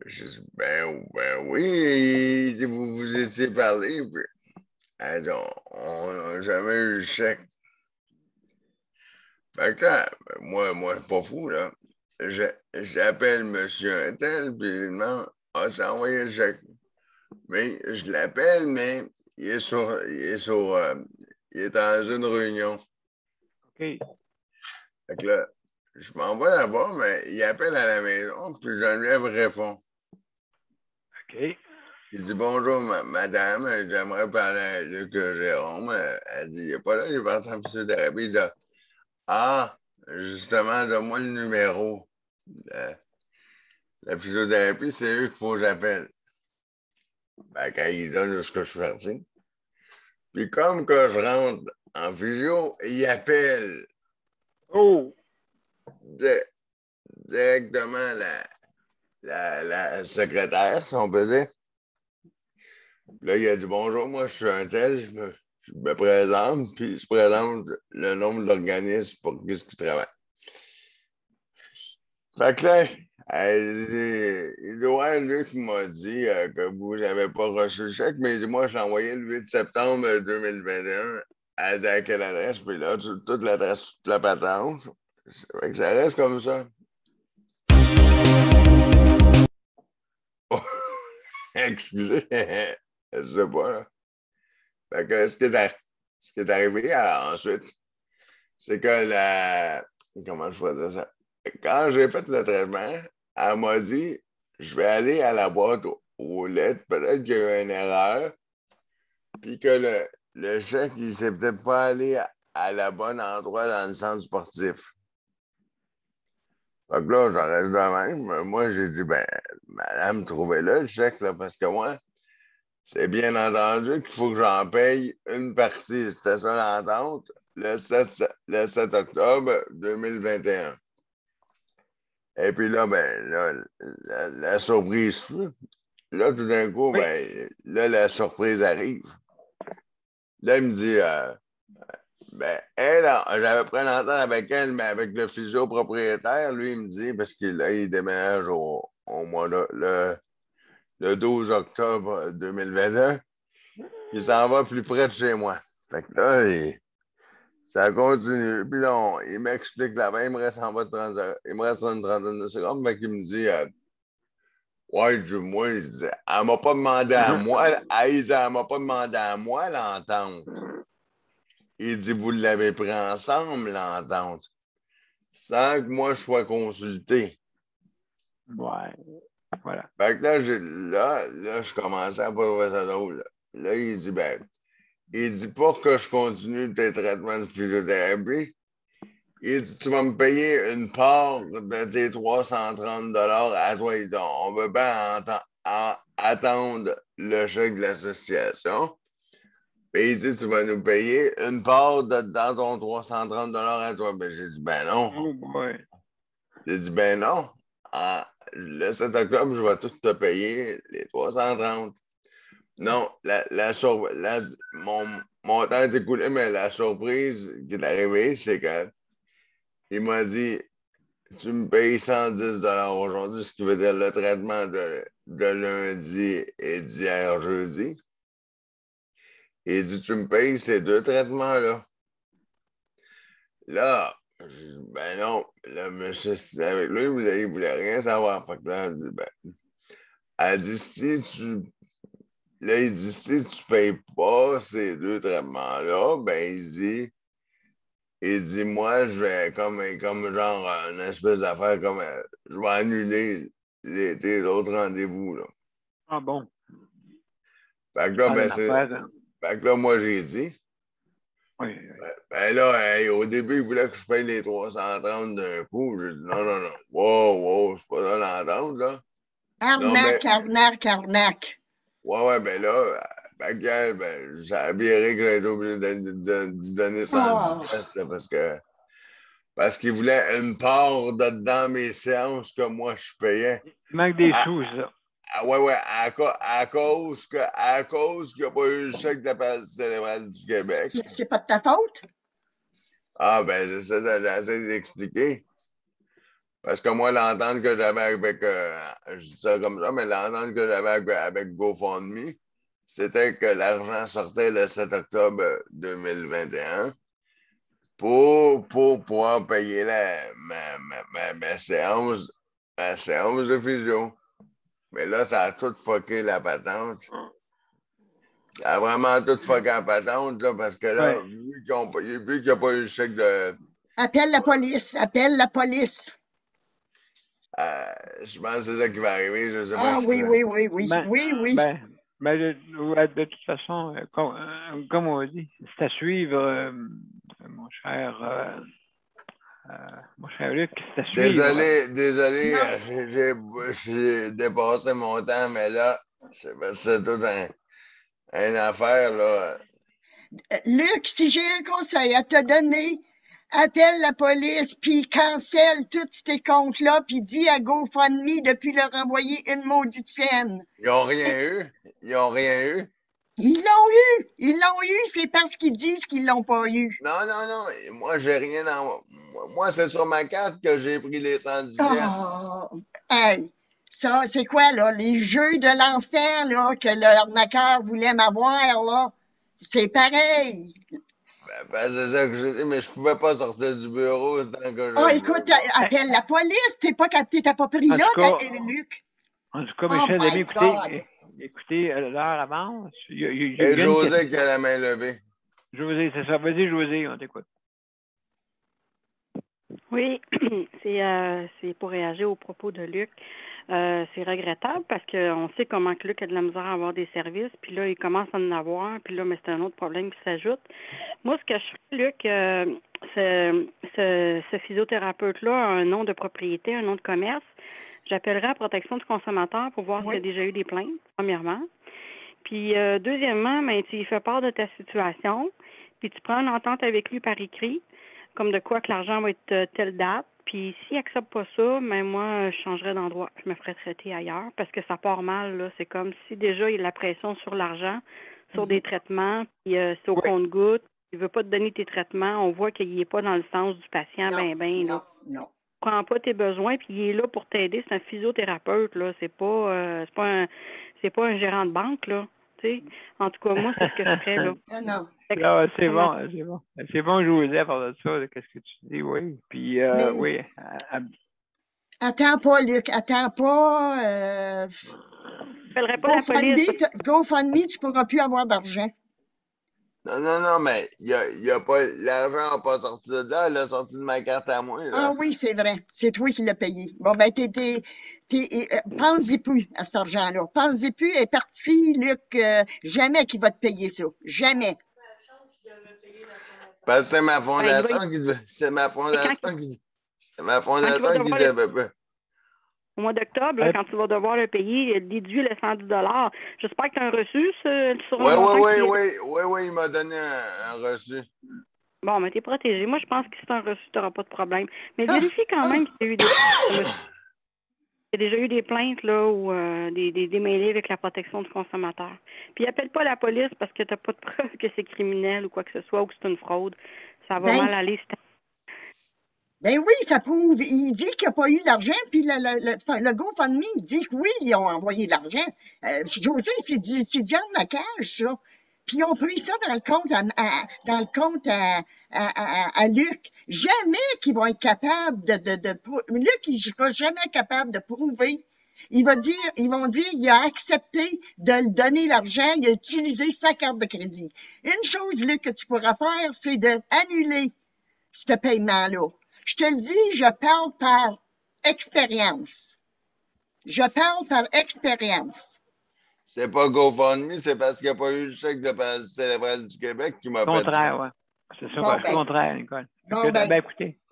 Je dis, ben oui, vous vous étiez parlé. Puis, elle dit, on n'a jamais eu le chèque. Fait que là, moi, je suis pas fou, là. J'appelle monsieur Untel, puis je lui demande, c'est envoyé le chèque. Mais je l'appelle, mais il est dans une réunion. OK. Fait que là, je m'en vais là-bas, mais il appelle à la maison, puis Geneviève répond. OK. Il dit bonjour, madame, j'aimerais parler à Luc Jérôme. Elle dit, il n'est pas là, il est parti en physiothérapie. Il dit, justement, donne-moi le numéro. La physiothérapie, c'est eux qu'il faut que j'appelle. Ben, quand il donne ce que je suis parti. Puis comme que je rentre en physio, il appelle directement la secrétaire, si on peut dire. Là, il a dit bonjour, moi je suis un tel, je me présente, puis je présente le nombre d'organismes pour qui il travaille. Fait que là, il dit ouais, Luc m'a dit que vous n'avez pas reçu le chèque, mais il dit moi, je l'ai envoyé le 8 septembre 2021 à quelle adresse, puis là, toute l'adresse, toute la patente. Fait que ça reste comme ça. Excusez, je sais pas, là. Fait que ce qui est arrivé ensuite, c'est que comment je pourrais dire ça? Quand j'ai fait le traitement, elle m'a dit, je vais aller à la boîte aux lettres, peut-être qu'il y a eu une erreur, puis que le chèque, il ne s'est peut-être pas allé à la bonne endroit dans le centre sportif. Fait que là, j'en reste de même. Moi, j'ai dit, madame, trouvez-le, le chèque, là, parce que moi, c'est bien entendu qu'il faut que j'en paye une partie. C'était ça l'entente, le 7 octobre 2021. Et puis là, la surprise fut. Là, tout d'un coup, la surprise arrive. Là, il me dit, j'avais pris une entente avec elle, mais avec le physio propriétaire, lui, il me dit, parce qu'il déménage au mois le 12 octobre 2021, il s'en va plus près de chez moi. Fait que là, ça continue. Puis là, il m'explique là-bas, il me reste une trentaine de secondes, fait qu'il me dit, ouais, moi, il dit, elle m'a pas demandé à moi, elle m'a pas demandé à moi l'entente. Il dit, vous l'avez pris ensemble, l'entente, sans que moi, je sois consulté. Ouais, voilà. Fait que là, je commençais à pas trouver ça drôle. là, il dit, il dit pas que je continue tes traitements de physiothérapie. Il dit, tu vas me payer une part de tes 330 à toi. Il dit, on ne veut pas attendre le chèque de l'association. Puis il dit, tu vas nous payer une part dans ton 330 à toi. Ben, j'ai dit, ben non. Oh boy. J'ai dit, ben non. Le 7 octobre, je vais tout te payer les 330. Non, mon temps est écoulé, mais la surprise qui est arrivée, c'est que il m'a dit, tu me payes 110 aujourd'hui, ce qui veut dire le traitement de lundi et d'hier jeudi. Il dit, tu me payes ces 2 traitements-là. Là, je dis, ben non, le monsieur, c'était avec lui, il voulait rien savoir. Fait que là, elle dit, là, il dit, si tu ne payes pas ces 2 traitements-là, ben, il dit, moi, je vais comme genre une espèce d'affaire, comme je vais annuler tes autres rendez-vous, là. Ah bon? Fait que là, moi, j'ai dit. Oui. Ben là, au début, il voulait que je paye les 330 d'un coup. J'ai dit, non. Wow, c'est pas ça l'entente, là. Arnaque. Ouais, ben là, ça a viré que j'ai été obligé de donner 110 pièces, là, parce qu'il voulait une part dans mes séances que moi, je payais. Il manque des sous, ça. Ouais, à cause qu'il n'y a pas eu le chèque de la paludisme cérébrale du Québec. C'est pas de ta faute? Ah, ben, j'essaie d'expliquer. Parce que moi, l'entente que j'avais avec, je dis ça comme ça, mais l'entente que j'avais avec GoFundMe, c'était que l'argent sortait le 7 octobre 2021 pour pouvoir payer ma séance de physio. Mais là, ça a tout fucké la patente. Ça a vraiment tout fucké la patente, là, parce que là, vu qu'il n'y a pas eu le chèque de... Appelle la police. Je pense que c'est ça qui va arriver. Je sais pas. Ah oui. De toute façon, comme on dit, c'est à suivre, mon cher Luc, c'est à suivre. Désolé, j'ai dépassé mon temps, mais là, c'est toute une affaire, là. Luc, si j'ai un conseil à te donner, appelle la police, puis cancelle tous tes comptes-là, puis dis à GoFundMe depuis leur envoyer une maudite scène. Ils n'ont rien eu. Ils l'ont eu, c'est parce qu'ils disent qu'ils l'ont pas eu. Non. Moi, j'ai rien dans... Moi, c'est sur ma carte que j'ai pris les 110 pièces. Hey, ça, c'est quoi, là? Les jeux de l'enfer, là, que l'arnaqueur voulait m'avoir, là. C'est pareil. Ben, c'est ça que j'ai dit, mais je pouvais pas sortir du bureau tant que je... Écoute, appelle la police. T'es pas pris là, Luc. En tout cas, mes chers amis, écoutez, l'heure avance. Et José qui a la main levée. José, c'est ça. Vas-y, José, on t'écoute. Oui, c'est pour réagir aux propos de Luc. C'est regrettable parce qu'on sait comment que Luc a de la misère à avoir des services, puis là, il commence à en avoir, puis là, mais c'est un autre problème qui s'ajoute. Moi, ce que je ferais, Luc, ce physiothérapeute-là a un nom de propriété, un nom de commerce. J'appellerai à la protection du consommateur pour voir s'il y a déjà eu des plaintes, premièrement. Puis, deuxièmement, tu fais part de ta situation, puis tu prends une entente avec lui par écrit, comme de quoi que l'argent va être telle date. Puis s'il n'accepte pas ça, moi, je changerais d'endroit. Je me ferais traiter ailleurs parce que ça part mal, là. C'est comme si déjà il y a la pression sur l'argent, sur des traitements, puis c'est au compte-gouttes. Il ne veut pas te donner tes traitements. On voit qu'il n'est pas dans le sens du patient, Non. Il prend pas tes besoins, puis il est là pour t'aider. C'est un physiothérapeute, là. C'est pas un gérant de banque, là. T'sais. En tout cas, moi, c'est ce que je ferais, là. Non. C'est bon. C'est bon, José, à part de ça, qu'est-ce que tu dis, oui. Puis, oui. Attends pas, Luc, attends pas. Je pas la police. GoFundMe, tu ne pourras plus avoir d'argent. Non, mais l'argent n'a pas sorti de là, il a sorti de ma carte à moi. Là. Ah oui, c'est vrai. C'est toi qui l'as payé. Bon, ben, pense-y plus à cet argent-là. Pense-y plus, elle est partie, Luc. Jamais qu'il va te payer ça. Jamais. Parce que c'est ma fondation qui dit. C'est ma fondation qui dit. C'est ma fondation qui dit à peu près. Au mois d'octobre, quand tu vas devoir le payer, déduit le 110 $. J'espère que tu as un reçu sur Oui, il m'a donné un reçu. Bon, mais t'es protégé. Moi, je pense que si tu as un reçu, tu n'auras pas de problème. Mais vérifie quand même qu'il y a eu des... Il y a déjà eu des plaintes là, ou des démêlés avec la protection du consommateur. Puis appelle pas la police parce que tu n'as pas de preuve que c'est criminel ou quoi que ce soit ou que c'est une fraude. Ça va mal aller. Ben oui, ça prouve. Il dit qu'il n'y a pas eu d'argent, puis le GoFundMe dit que oui, ils ont envoyé de l'argent. José, c'est du arnaquage, ça. Puis ils ont pris ça dans le compte à Luc. Jamais qu'ils vont être capables Luc, il sera jamais capable de prouver. Ils vont dire, il a accepté de le donner l'argent, il a utilisé sa carte de crédit. Une chose, Luc, que tu pourras faire, c'est d'annuler ce paiement-là. Je te le dis, je parle par expérience. C'est pas GoFundMe, c'est parce qu'il n'y a pas eu le chèque de Célébral du Québec qui m'a fait ça. Contraire, oui. C'est ça, le contraire, Nicole.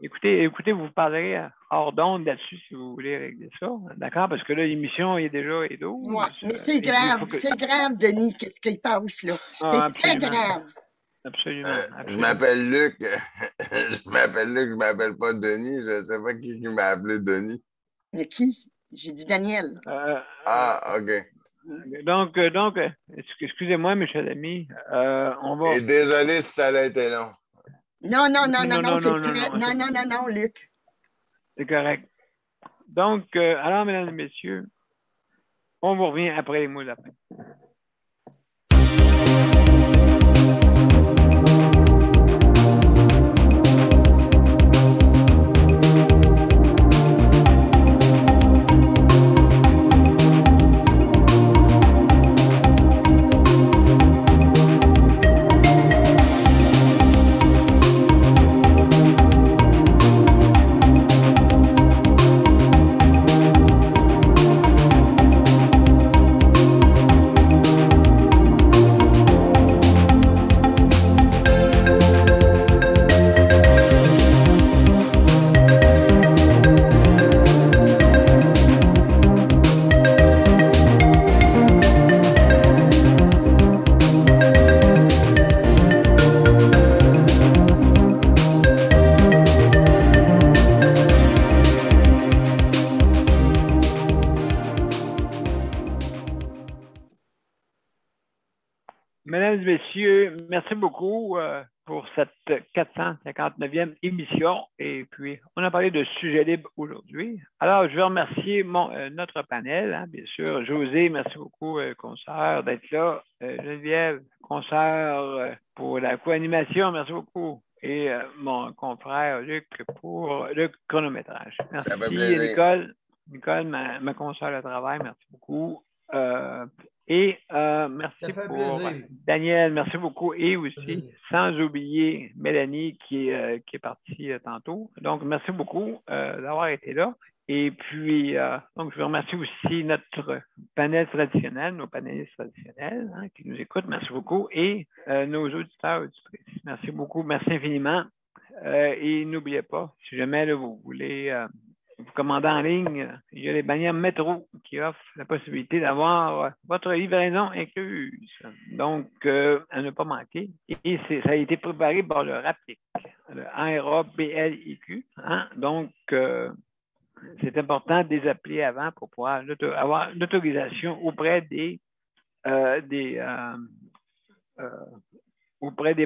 Écoutez, vous parlerez hors d'onde là-dessus si vous voulez régler ça. D'accord? Parce que là, l'émission est déjà d'eau. Oui, mais c'est grave. C'est grave, Denis, qu'est-ce qu'il passe là. C'est très grave. Absolument. Je m'appelle Luc. Je m'appelle pas Denis. Je ne sais pas qui m'a appelé Denis. Mais qui? J'ai dit Daniel. OK. Donc, excusez-moi, mes chers amis. On va... Et désolé si ça a été long. Non, Luc. C'est correct. Donc, alors, mesdames et messieurs, on vous revient après les mots de la fin. Mesdames et messieurs, merci beaucoup pour cette 459e émission. Et puis, on a parlé de sujets libres aujourd'hui. Alors, je veux remercier notre panel, bien sûr. José, merci beaucoup, consoeur, d'être là. Geneviève, consoeur, pour la co-animation, merci beaucoup. Et mon confrère Luc pour le chronométrage. Merci, Nicole, ma consoeur de travail, merci beaucoup. Merci pour Daniel, merci beaucoup. Et aussi, sans oublier Mélanie qui est partie tantôt. Donc, merci beaucoup d'avoir été là. Et puis, donc, je veux remercier aussi notre panel traditionnel, nos panélistes traditionnels qui nous écoutent. Merci beaucoup. Et nos auditeurs, auditrices. Merci beaucoup. Merci infiniment. Et n'oubliez pas, si jamais vous voulez vous commandez en ligne, il y a les bannières métro qui offrent la possibilité d'avoir votre livraison incluse. Donc, à ne pas manquer. Et ça a été préparé par le RAPLIQ, le RAPLIQ. Donc, c'est important de les appeler avant pour pouvoir avoir l'autorisation auprès des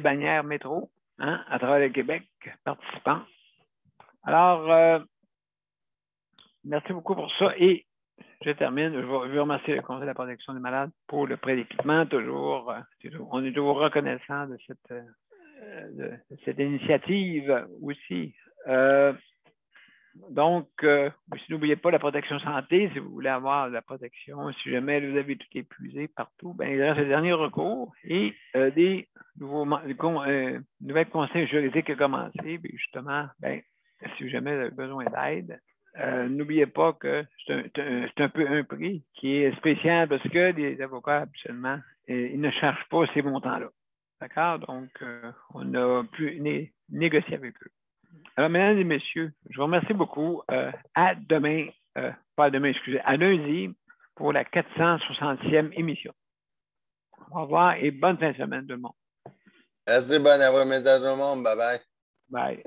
bannières métro à travers le Québec participants. Alors, merci beaucoup pour ça. Et je termine. Je veux remercier le Conseil de la protection des malades pour le prêt d'équipement. On est toujours reconnaissant de cette initiative aussi. Donc, n'oubliez pas la protection santé. Si vous voulez avoir la protection, si jamais vous avez tout épuisé partout, il reste le dernier recours et des nouvel conseil juridique a commencé. Puis justement, si jamais vous avez besoin d'aide, n'oubliez pas que c'est un peu un prix qui est spécial parce que les avocats, habituellement, ils ne cherchent pas ces montants-là. D'accord? Donc, on a pu négocier avec eux. Alors, mesdames et messieurs, je vous remercie beaucoup. À demain, pas demain, excusez, à lundi pour la 460e émission. Au revoir et bonne fin de semaine tout le monde. Merci, bonne après-midi à tout le monde. Bye bye. Bye.